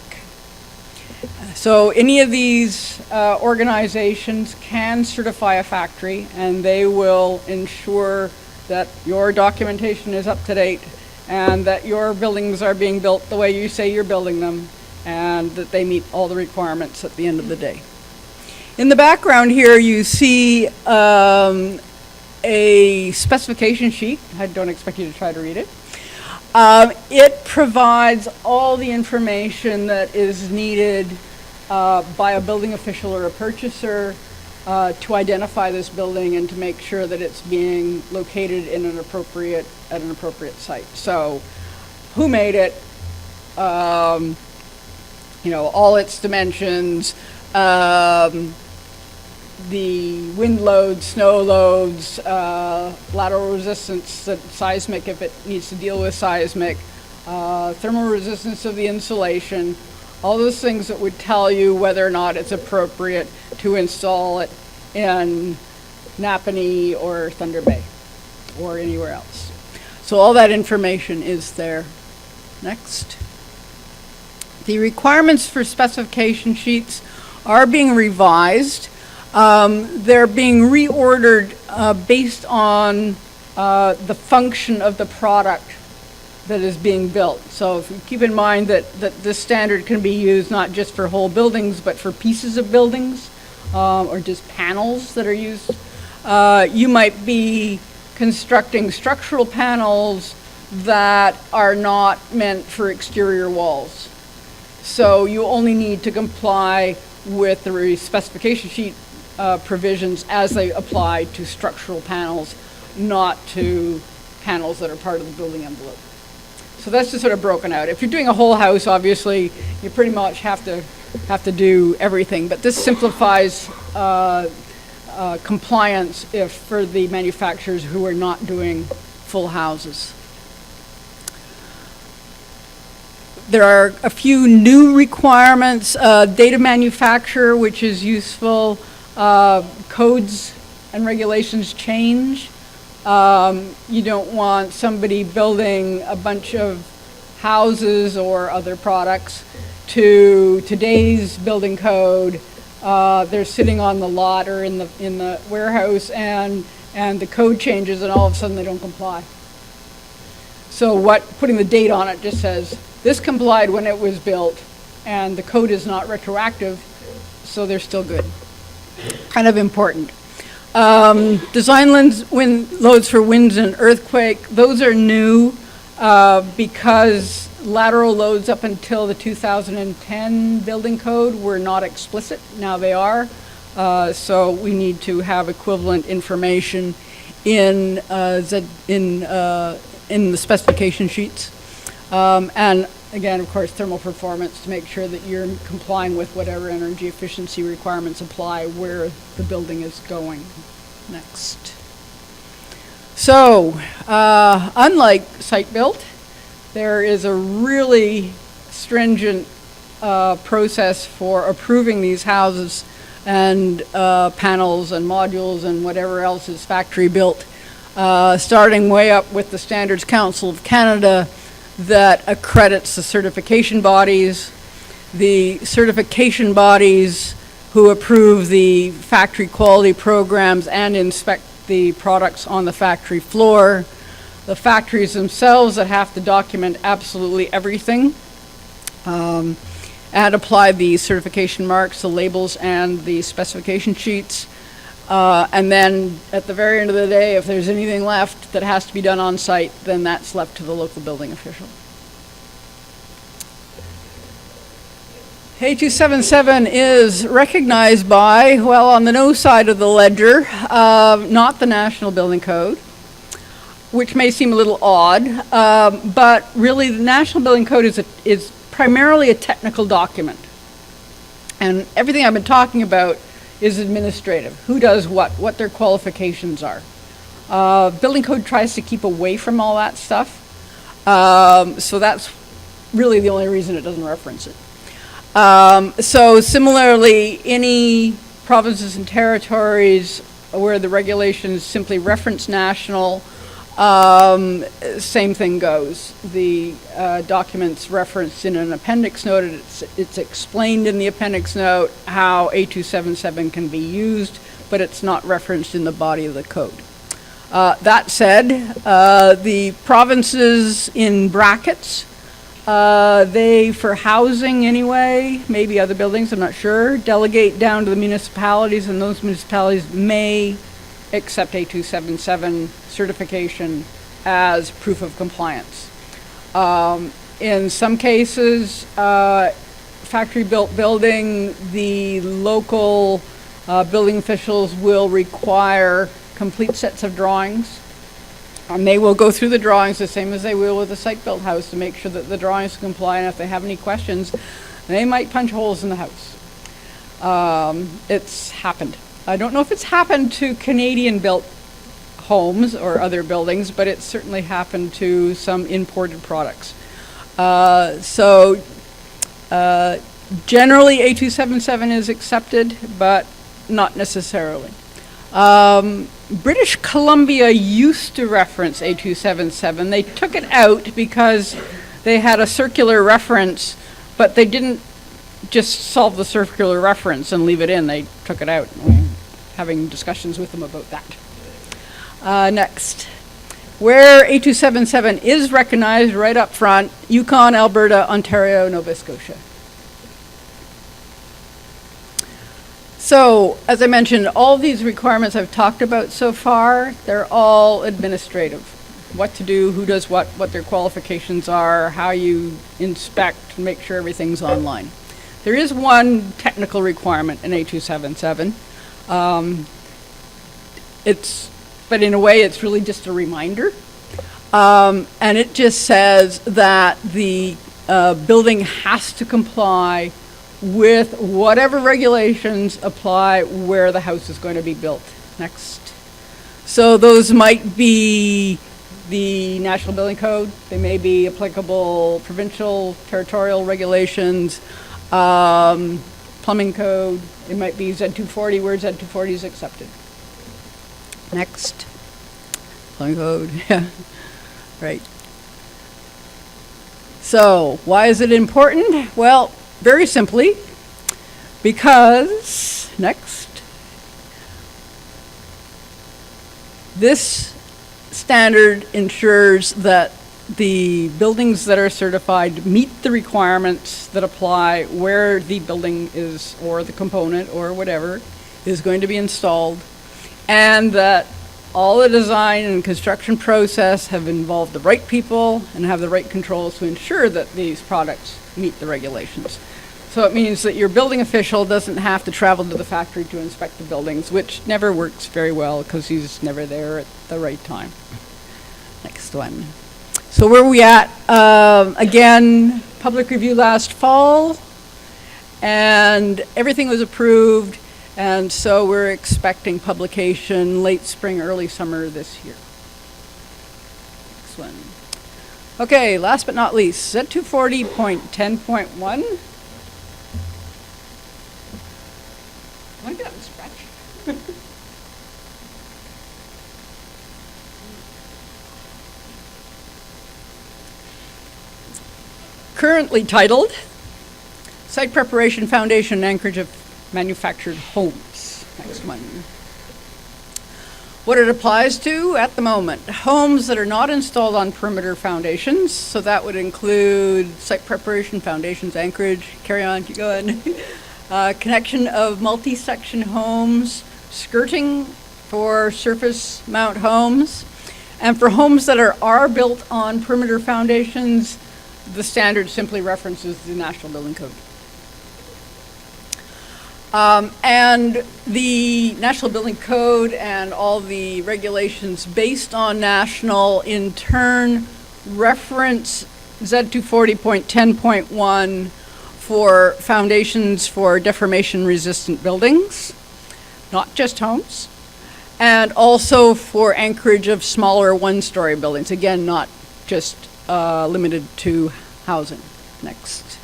So any of these organizations can certify a factory, and they will ensure that your documentation is up to date and that your buildings are being built the way you say you're building them, and that they meet all the requirements at the end of the day. In the background here you see a specification sheet. I don't expect you to try to read it. It provides all the information that is needed by a building official or a purchaser to identify this building and to make sure that it's being located in an appropriate site. So, who made it? You know, all its dimensions, the wind loads, snow loads, lateral resistance, seismic if it needs to deal with seismic, thermal resistance of the insulation, all those things that would tell you whether or not it's appropriate to install it in Napanee or Thunder Bay or anywhere else. So all that information is there. Next. The requirements for specification sheets are being revised. They're being reordered based on the function of the product that is being built. So if you keep in mind that this standard can be used not just for whole buildings, but for pieces of buildings, or just panels that are used. You might be constructing structural panels that are not meant for exterior walls. So you only need to comply with the specification sheet provisions as they apply to structural panels, not to panels that are part of the building envelope. So that's just sort of broken out. If you're doing a whole house, obviously, you pretty much have to do everything. But this simplifies compliance for the manufacturers who are not doing full houses. There are a few new requirements. Data manufacturer, which is useful. Codes and regulations change. You don't want somebody building a bunch of houses or other products to today's building code, they're sitting on the lot or in the warehouse, and the code changes, and all of a sudden they don't comply. So putting the date on it just says, this complied when it was built, and the code is not retroactive, so they're still good. Kind of important. Design loads for winds and earthquake, those are new because lateral loads up until the 2010 building code were not explicit. Now they are. So we need to have equivalent information in the specification sheets. And again, of course, thermal performance to make sure that you're complying with whatever energy efficiency requirements apply where the building is going. Next. So, unlike site built, there is a really stringent process for approving these houses and panels and modules and whatever else is factory built, starting way up with the Standards Council of Canada that accredits the certification bodies. The certification bodies who approve the factory quality programs and inspect the products on the factory floor. The factories themselves that have to document absolutely everything and apply the certification marks, the labels, and the specification sheets. And then at the very end of the day, if there's anything left that has to be done on site, then that's left to the local building official. A277 is recognized by, well, on the no side of the ledger, not the National Building Code, which may seem a little odd, but really the National Building Code is primarily a technical document. And everything I've been talking about is administrative. Who does what their qualifications are. Building code tries to keep away from all that stuff. So that's really the only reason it doesn't reference it. So similarly, any provinces and territories where the regulations simply reference national, same thing goes. The document's referenced in an appendix note. It's explained in the appendix note how A277 can be used, but it's not referenced in the body of the code. That said, the provinces in brackets, they, for housing anyway, maybe other buildings, I'm not sure, delegate down to the municipalities, and those municipalities may accept A277 certification as proof of compliance. In some cases, factory-built building, the local building officials will require complete sets of drawings, and they will go through the drawings the same as they will with a site-built house to make sure that the drawings comply, and if they have any questions, they might punch holes in the house. It's happened. I don't know if it's happened to Canadian-built homes or other buildings, but it's certainly happened to some imported products. Generally A277 is accepted, but not necessarily. British Columbia used to reference A277. They took it out because they had a circular reference, but they didn't just solve the circular reference and leave it in. They took it out. We're having discussions with them about that. Next. Where A277 is recognized right up front, Yukon, Alberta, Ontario, Nova Scotia. So, as I mentioned, all these requirements I've talked about so far, they're all administrative. What to do, who does what their qualifications are, how you inspect, make sure everything's online. There is one technical requirement in A277. But in a way, it's really just a reminder. And it just says that the building has to comply with whatever regulations apply where the house is going to be built. Next. So those might be the National Building Code. They may be applicable provincial, territorial regulations, plumbing code. It might be Z240 where Z240 is accepted. Next. Plumbing code, yeah, right. So why is it important? Well, very simply, because, next, this standard ensures that the buildings that are certified meet the requirements that apply where the building is, or the component, or whatever, is going to be installed, and that all the design and construction process have involved the right people and have the right controls to ensure that these products meet the regulations. So it means that your building official doesn't have to travel to the factory to inspect the buildings, which never works very well because he's never there at the right time. Next one. So where are we at? Again, public review last fall, and everything was approved, and so we're expecting publication late spring, early summer this year. Next one. Okay, last but not least, Z240.10.1. I got a scratch. Currently titled Site Preparation, Foundation, and Anchorage of Manufactured Homes. Next one. What it applies to at the moment: homes that are not installed on perimeter foundations. So that would include site preparation, foundations, anchorage. Carry on, keep going. Connection of multi-section homes, skirting for surface mount homes, and for homes that are built on perimeter foundations, the standard simply references the National Building Code. And the National Building Code and all the regulations based on national, in turn, reference Z240.10.1 for foundations for deformation-resistant buildings, not just homes, and also for anchorage of smaller one-story buildings. Again, not just limited to housing. Next.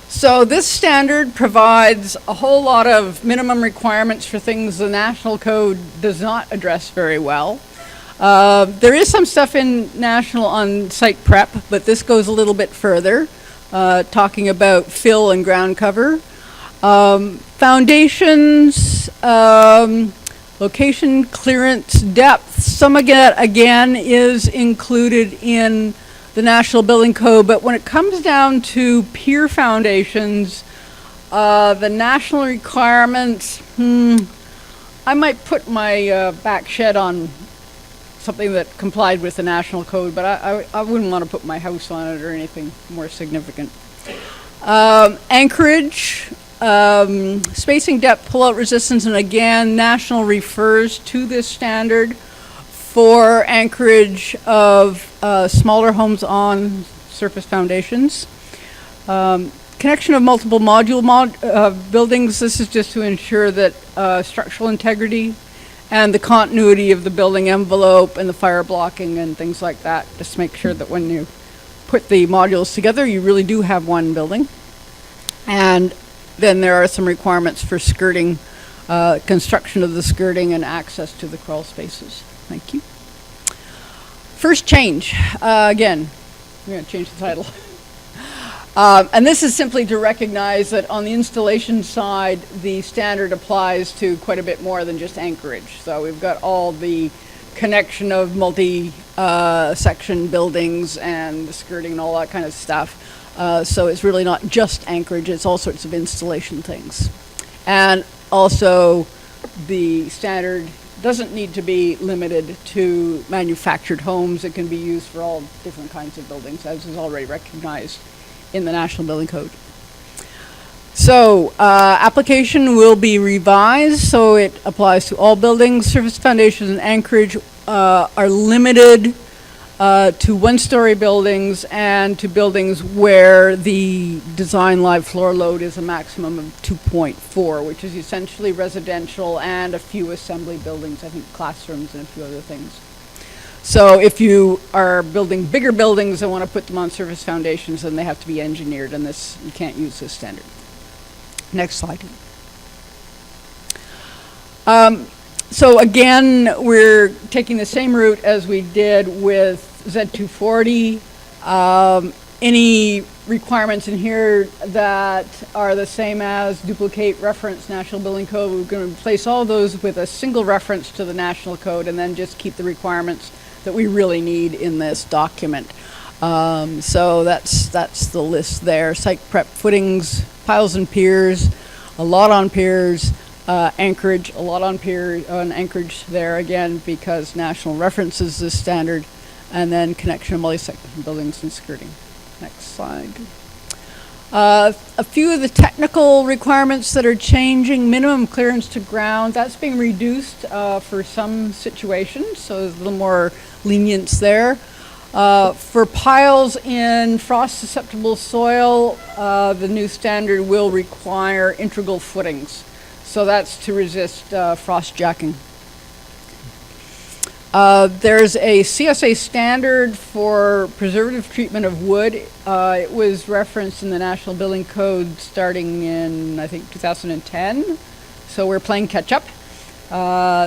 So this standard provides a whole lot of minimum requirements for things the National Code does not address very well. There is some stuff in National on site prep, but this goes a little bit further, talking about fill and ground cover. Foundations, location, clearance, depth, some again is included in the National Building Code, but when it comes down to pier foundations, the national requirements, I might put my back shed on something that complied with the National Code, but I wouldn't want to put my house on it or anything more significant. Anchorage, spacing, depth, pullout resistance, and again, National refers to this standard for anchorage of smaller homes on surface foundations. Connection of multiple module buildings, this is just to ensure that structural integrity and the continuity of the building envelope and the fire blocking and things like that. Just make sure that when you put the modules together, you really do have one building. And then there are some requirements for skirting, construction of the skirting and access to the crawl spaces. Thank you. First change, again, I'm going to change the title. And this is simply to recognize that on the installation side, the standard applies to quite a bit more than just anchorage. So we've got all the connection of multi-section buildings and the skirting and all that kind of stuff. So it's really not just anchorage, it's all sorts of installation things. And also, the standard doesn't need to be limited to manufactured homes. It can be used for all different kinds of buildings, as is already recognized in the National Building Code. So, application will be revised, so it applies to all buildings. Surface foundations and anchorage are limited to one-story buildings and to buildings where the design live floor load is a maximum of 2.4, which is essentially residential and a few assembly buildings, I think classrooms and a few other things. So if you are building bigger buildings and want to put them on surface foundations, then they have to be engineered, and this, you can't use this standard. Next slide. So again, we're taking the same route as we did with Z240. any requirements in here that are the same as duplicate reference National Building Code. We're going to replace all those with a single reference to the National Code and then just keep the requirements that we really need in this document. So that's the list there. Site prep footings, piles and piers, a lot on piers, anchorage, a lot on pier, on anchorage there again because national references this standard, and then connection of multi-section buildings and skirting. Next slide. A few of the technical requirements that are changing. Minimum clearance to ground, that's being reduced for some situations, so there's a little more lenience there. For piles in frost-susceptible soil, the new standard will require integral footings. So that's to resist frost jacking. There's a CSA standard for preservative treatment of wood. It was referenced in the National Building Code starting in, I think, 2010. So we're playing catch up.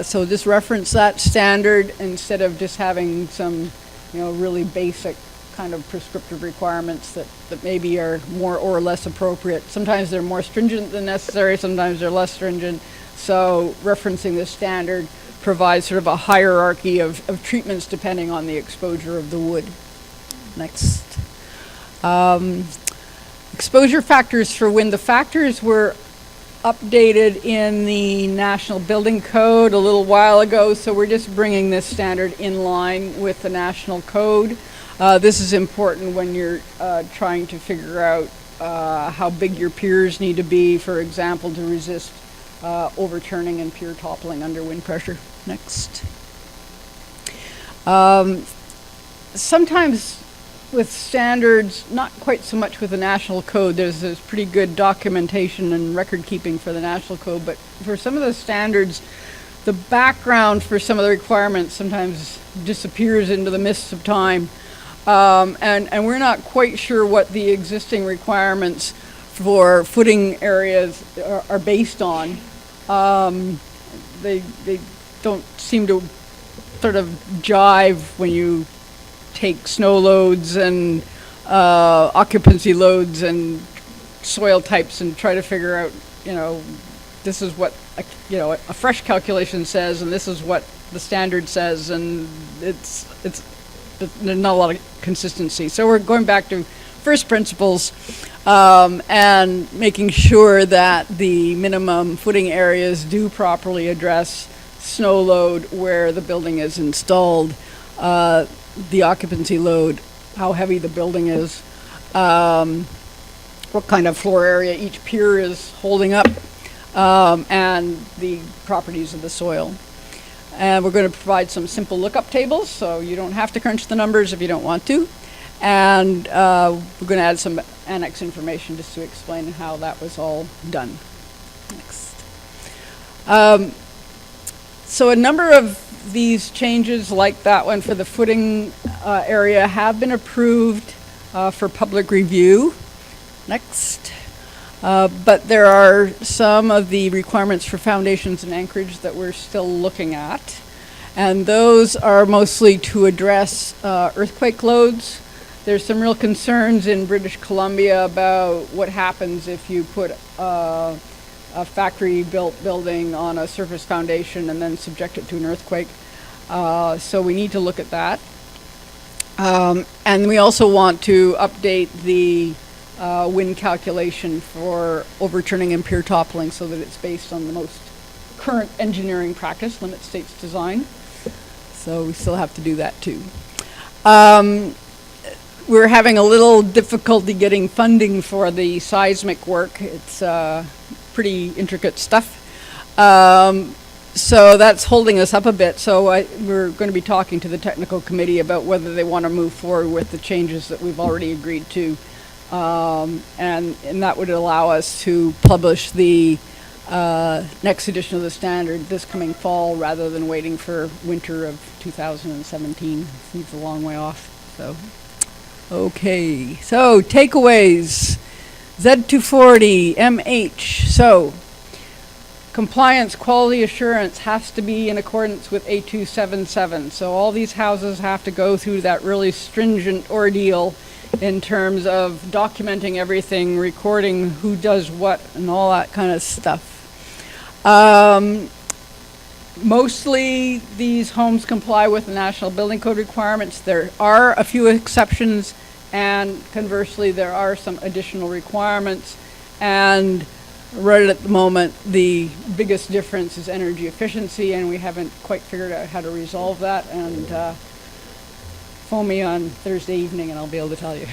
So just reference that standard instead of just having some, really basic kind of prescriptive requirements that maybe are more or less appropriate. Sometimes they're more stringent than necessary, sometimes they're less stringent. So referencing this standard provides sort of a hierarchy of treatments depending on the exposure of the wood. Next. Exposure factors for wind. The factors were updated in the National Building Code a little while ago, so we're just bringing this standard in line with the National Code. This is important when you're trying to figure out how big your piers need to be, for example, to resist overturning and pier toppling under wind pressure. Next. Sometimes with standards, not quite so much with the National Code, there's pretty good documentation and record keeping for the National Code, but for some of the standards, the background for some of the requirements sometimes disappears into the mists of time. And we're not quite sure what the existing requirements for footing areas are based on. They don't seem to sort of jive when you take snow loads and occupancy loads and soil types and try to figure out, this is what a fresh calculation says and this is what the standard says, and it's there's not a lot of consistency. So we're going back to first principles and making sure that the minimum footing areas do properly address snow load where the building is installed, the occupancy load, how heavy the building is, what kind of floor area each pier is holding up, and the properties of the soil. And we're going to provide some simple lookup tables, so you don't have to crunch the numbers if you don't want to. And we're going to add some annex information just to explain how that was all done. Next. So a number of these changes, like that one for the footing area, have been approved for public review. Next. But there are some of the requirements for foundations and anchorage that we're still looking at. And those are mostly to address earthquake loads. There's some real concerns in British Columbia about what happens if you put a factory-built building on a surface foundation and then subject it to an earthquake. So we need to look at that. And we also want to update the wind calculation for overturning and pier toppling so that it's based on the most current engineering practice, limit states design. So we still have to do that too. We're having a little difficulty getting funding for the seismic work. It's pretty intricate stuff. So that's holding us up a bit. So we're going to be talking to the technical committee about whether they want to move forward with the changes that we've already agreed to. And that would allow us to publish the next edition of the standard this coming fall rather than waiting for winter of 2017. Seems a long way off. So, okay. So takeaways. Z240, MH. So compliance, quality assurance has to be in accordance with A277. So all these houses have to go through that really stringent ordeal in terms of documenting everything, recording who does what, and all that kind of stuff. Mostly, these homes comply with the National Building Code requirements. There are a few exceptions, and conversely, there are some additional requirements. And right at the moment, the biggest difference is energy efficiency, and we haven't quite figured out how to resolve that. And phone me on Thursday evening, and I'll be able to tell you.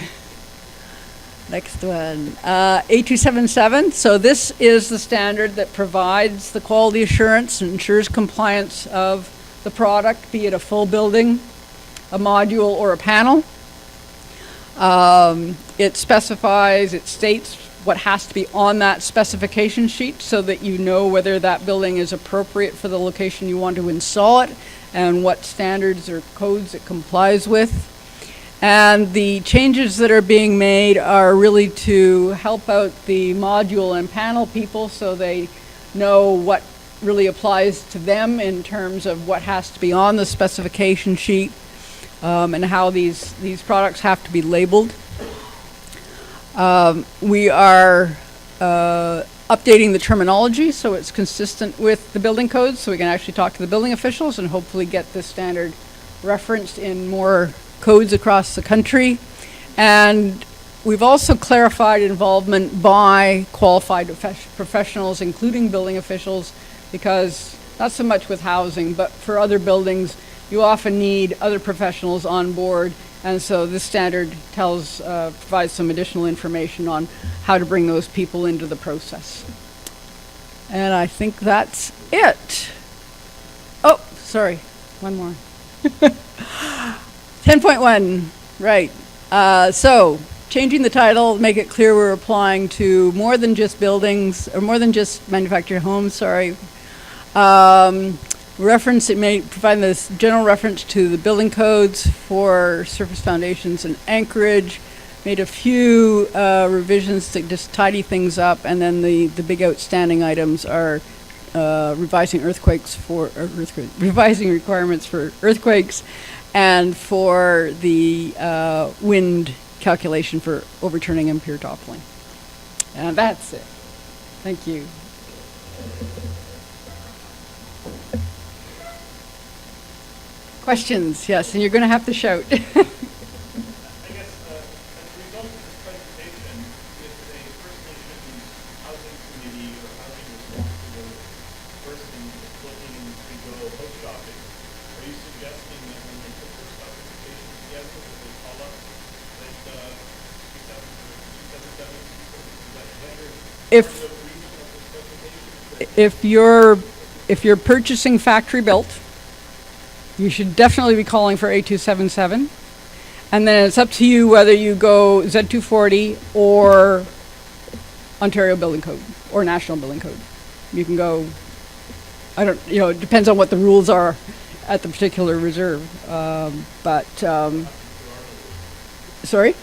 Next one, A277. So this is the standard that provides the quality assurance and ensures compliance of the product, be it a full building, a module, or a panel. It specifies, it states what has to be on that specification sheet so that you know whether that building is appropriate for the location you want to install it and what standards or codes it complies with. And the changes that are being made are really to help out the module and panel people so they know what really applies to them in terms of what has to be on the specification sheet, and how these products have to be labeled. We are updating the terminology so it's consistent with the building codes, so we can actually talk to the building officials and hopefully get this standard referenced in more codes across the country. And we've also clarified involvement by qualified professionals, including building officials, because not so much with housing, but for other buildings, you often need other professionals on board. And so this standard provides some additional information on how to bring those people into the process. And I think that's it. Oh, sorry, one more. 10.1, right. So, changing the title, make it clear we're applying to more than just buildings, or more than just manufactured homes, sorry. It may provide this general reference to the building codes for surface foundations and anchorage. Made a few revisions to just tidy things up, and then the big outstanding items are revising requirements for earthquakes, and for the wind calculation for overturning and pier toppling. And that's it. Thank you. Questions? Yes, and you're going to have to shout. I guess as a result of this presentation, if a First Nations housing committee or housing responsible person is looking to go house shopping, are you suggesting that when they put their specifications together, that they call up like 277 if you're purchasing factory built, you should definitely be calling for A277. And then it's up to you whether you go Z240 or Ontario Building Code or National Building Code. You can go, it depends on what the rules are at the particular reserve. Sorry?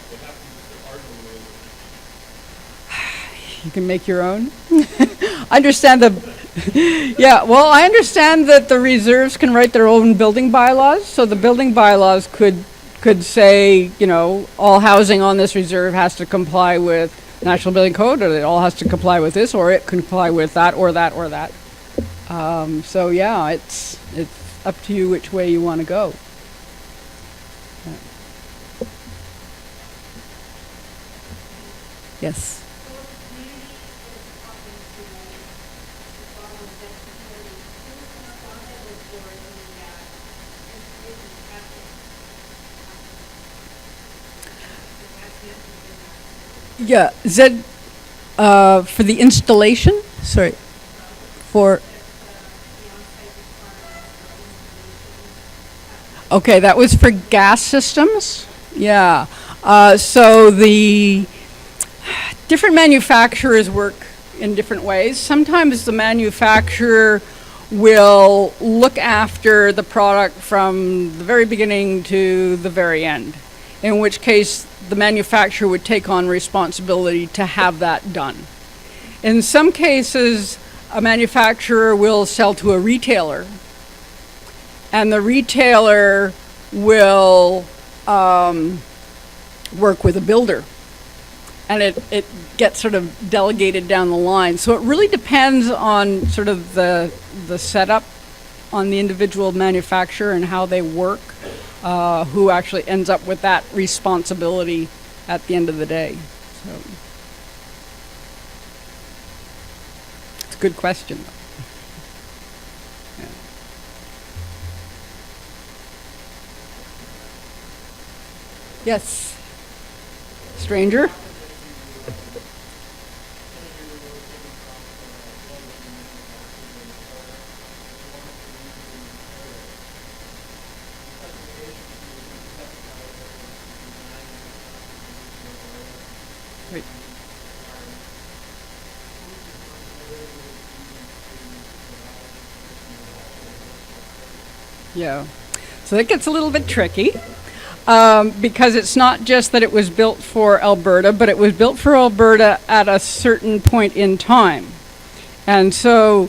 You can make your own. I understand I understand that the reserves can write their own building bylaws. So the building bylaws could say, all housing on this reserve has to comply with National Building Code, or it all has to comply with this, or it can comply with that, or that, or that. So yeah, it's up to you which way you want to go. Yes. Yeah, Zed, for the installation, sorry, okay, that was for gas systems? Yeah, so the different manufacturers work in different ways. Sometimes the manufacturer will look after the product from the very beginning to the very end, in which case the manufacturer would take on responsibility to have that done. In some cases, a manufacturer will sell to a retailer, and the retailer will work with a builder. And it gets sort of delegated down the line. So it really depends on sort of the setup on the individual manufacturer and how they work, who actually ends up with that responsibility at the end of the day. So it's a good question. Yeah. Yes, stranger? Right. Yeah. So that gets a little bit tricky because it's not just that it was built for Alberta, but it was built for Alberta at a certain point in time. And so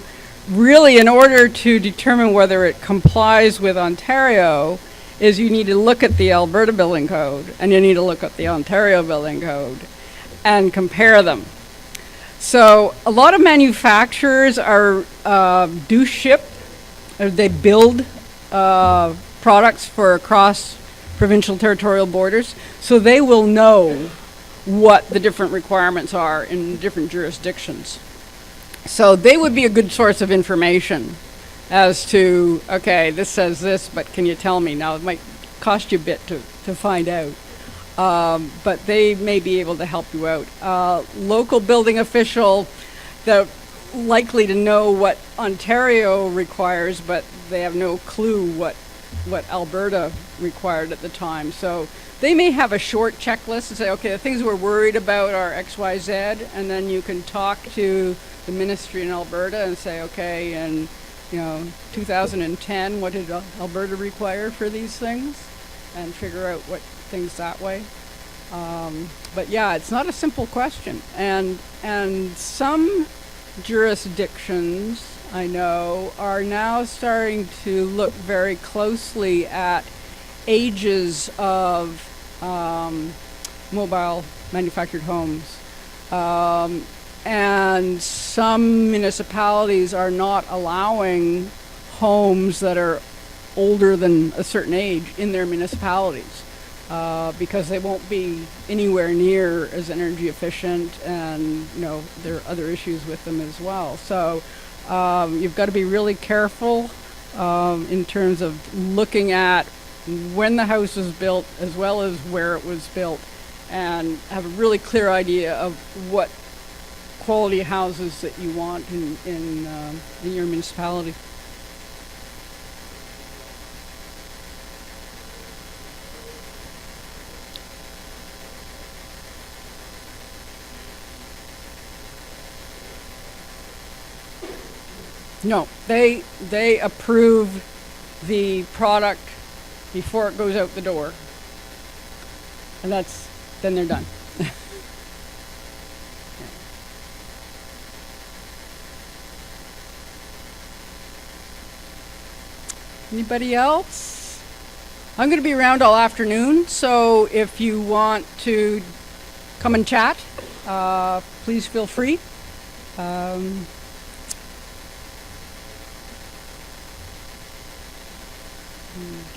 really in order to determine whether it complies with Ontario is you need to look at the Alberta Building Code and you need to look at the Ontario Building Code and compare them. So a lot of manufacturers are do ship, or they build products for across provincial territorial borders, so they will know what the different requirements are in different jurisdictions. So they would be a good source of information as to, okay, this says this, but can you tell me? Now, it might cost you a bit to find out. But they may be able to help you out. Local building official, they're likely to know what Ontario requires, but they have no clue what Alberta required at the time. So they may have a short checklist and say, okay, the things we're worried about are X, Y, Z, and then you can talk to the ministry in Alberta and say, okay, in 2010, what did Alberta require for these things? And figure out what things that way. But yeah, it's not a simple question. And some jurisdictions, I know, are now starting to look very closely at ages of mobile manufactured homes. And some municipalities are not allowing homes that are older than a certain age in their municipalities because they won't be anywhere near as energy efficient, and there are other issues with them as well. So you've got to be really careful in terms of looking at when the house was built as well as where it was built, and have a really clear idea of what quality houses that you want in your municipality. No, they approve the product before it goes out the door, and then they're done. Anybody else? I'm going to be around all afternoon, so if you want to come and chat, please feel free.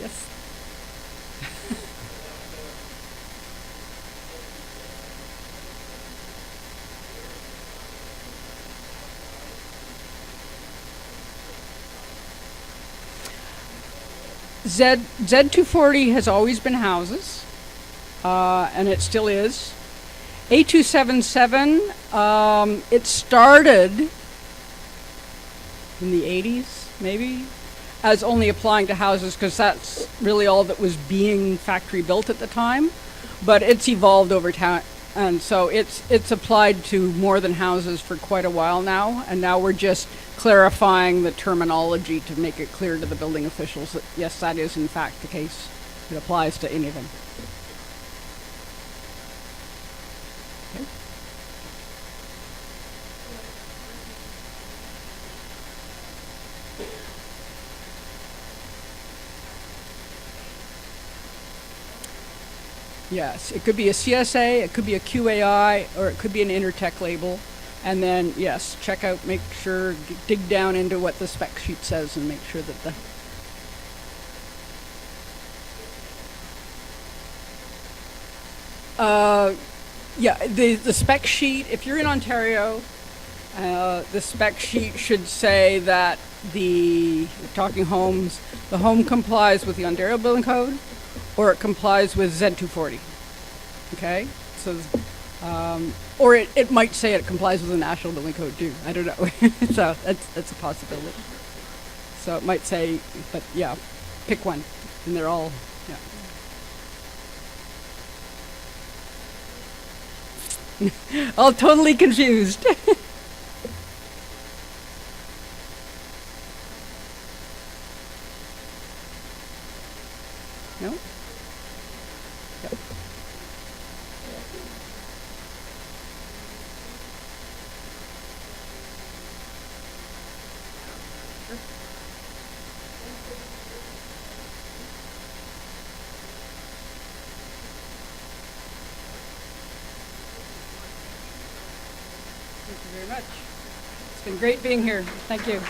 Yes. Z240 has always been houses, and it still is. A277, it started in the 80s, maybe, as only applying to houses because that's really all that was being factory built at the time. But it's evolved over time, and so it's applied to more than houses for quite a while now, and now we're just clarifying the terminology to make it clear to the building officials that yes, that is in fact the case. It applies to anything. Okay. Yes, it could be a CSA, it could be a QAI, or it could be an Intertech label. And then, yes, check out, make sure, dig down into what the spec sheet says and make sure that the... Yeah, the spec sheet, if you're in Ontario, the spec sheet should say that we're talking homes, the home complies with the Ontario Building Code, or it complies with Z240. Okay? So, or it might say it complies with the National Building Code too. I don't know. So that's a possibility. So it might say, but yeah, pick one, and they're all, yeah. All totally confused. No? Yep. Thank you very much. It's been great being here. Thank you.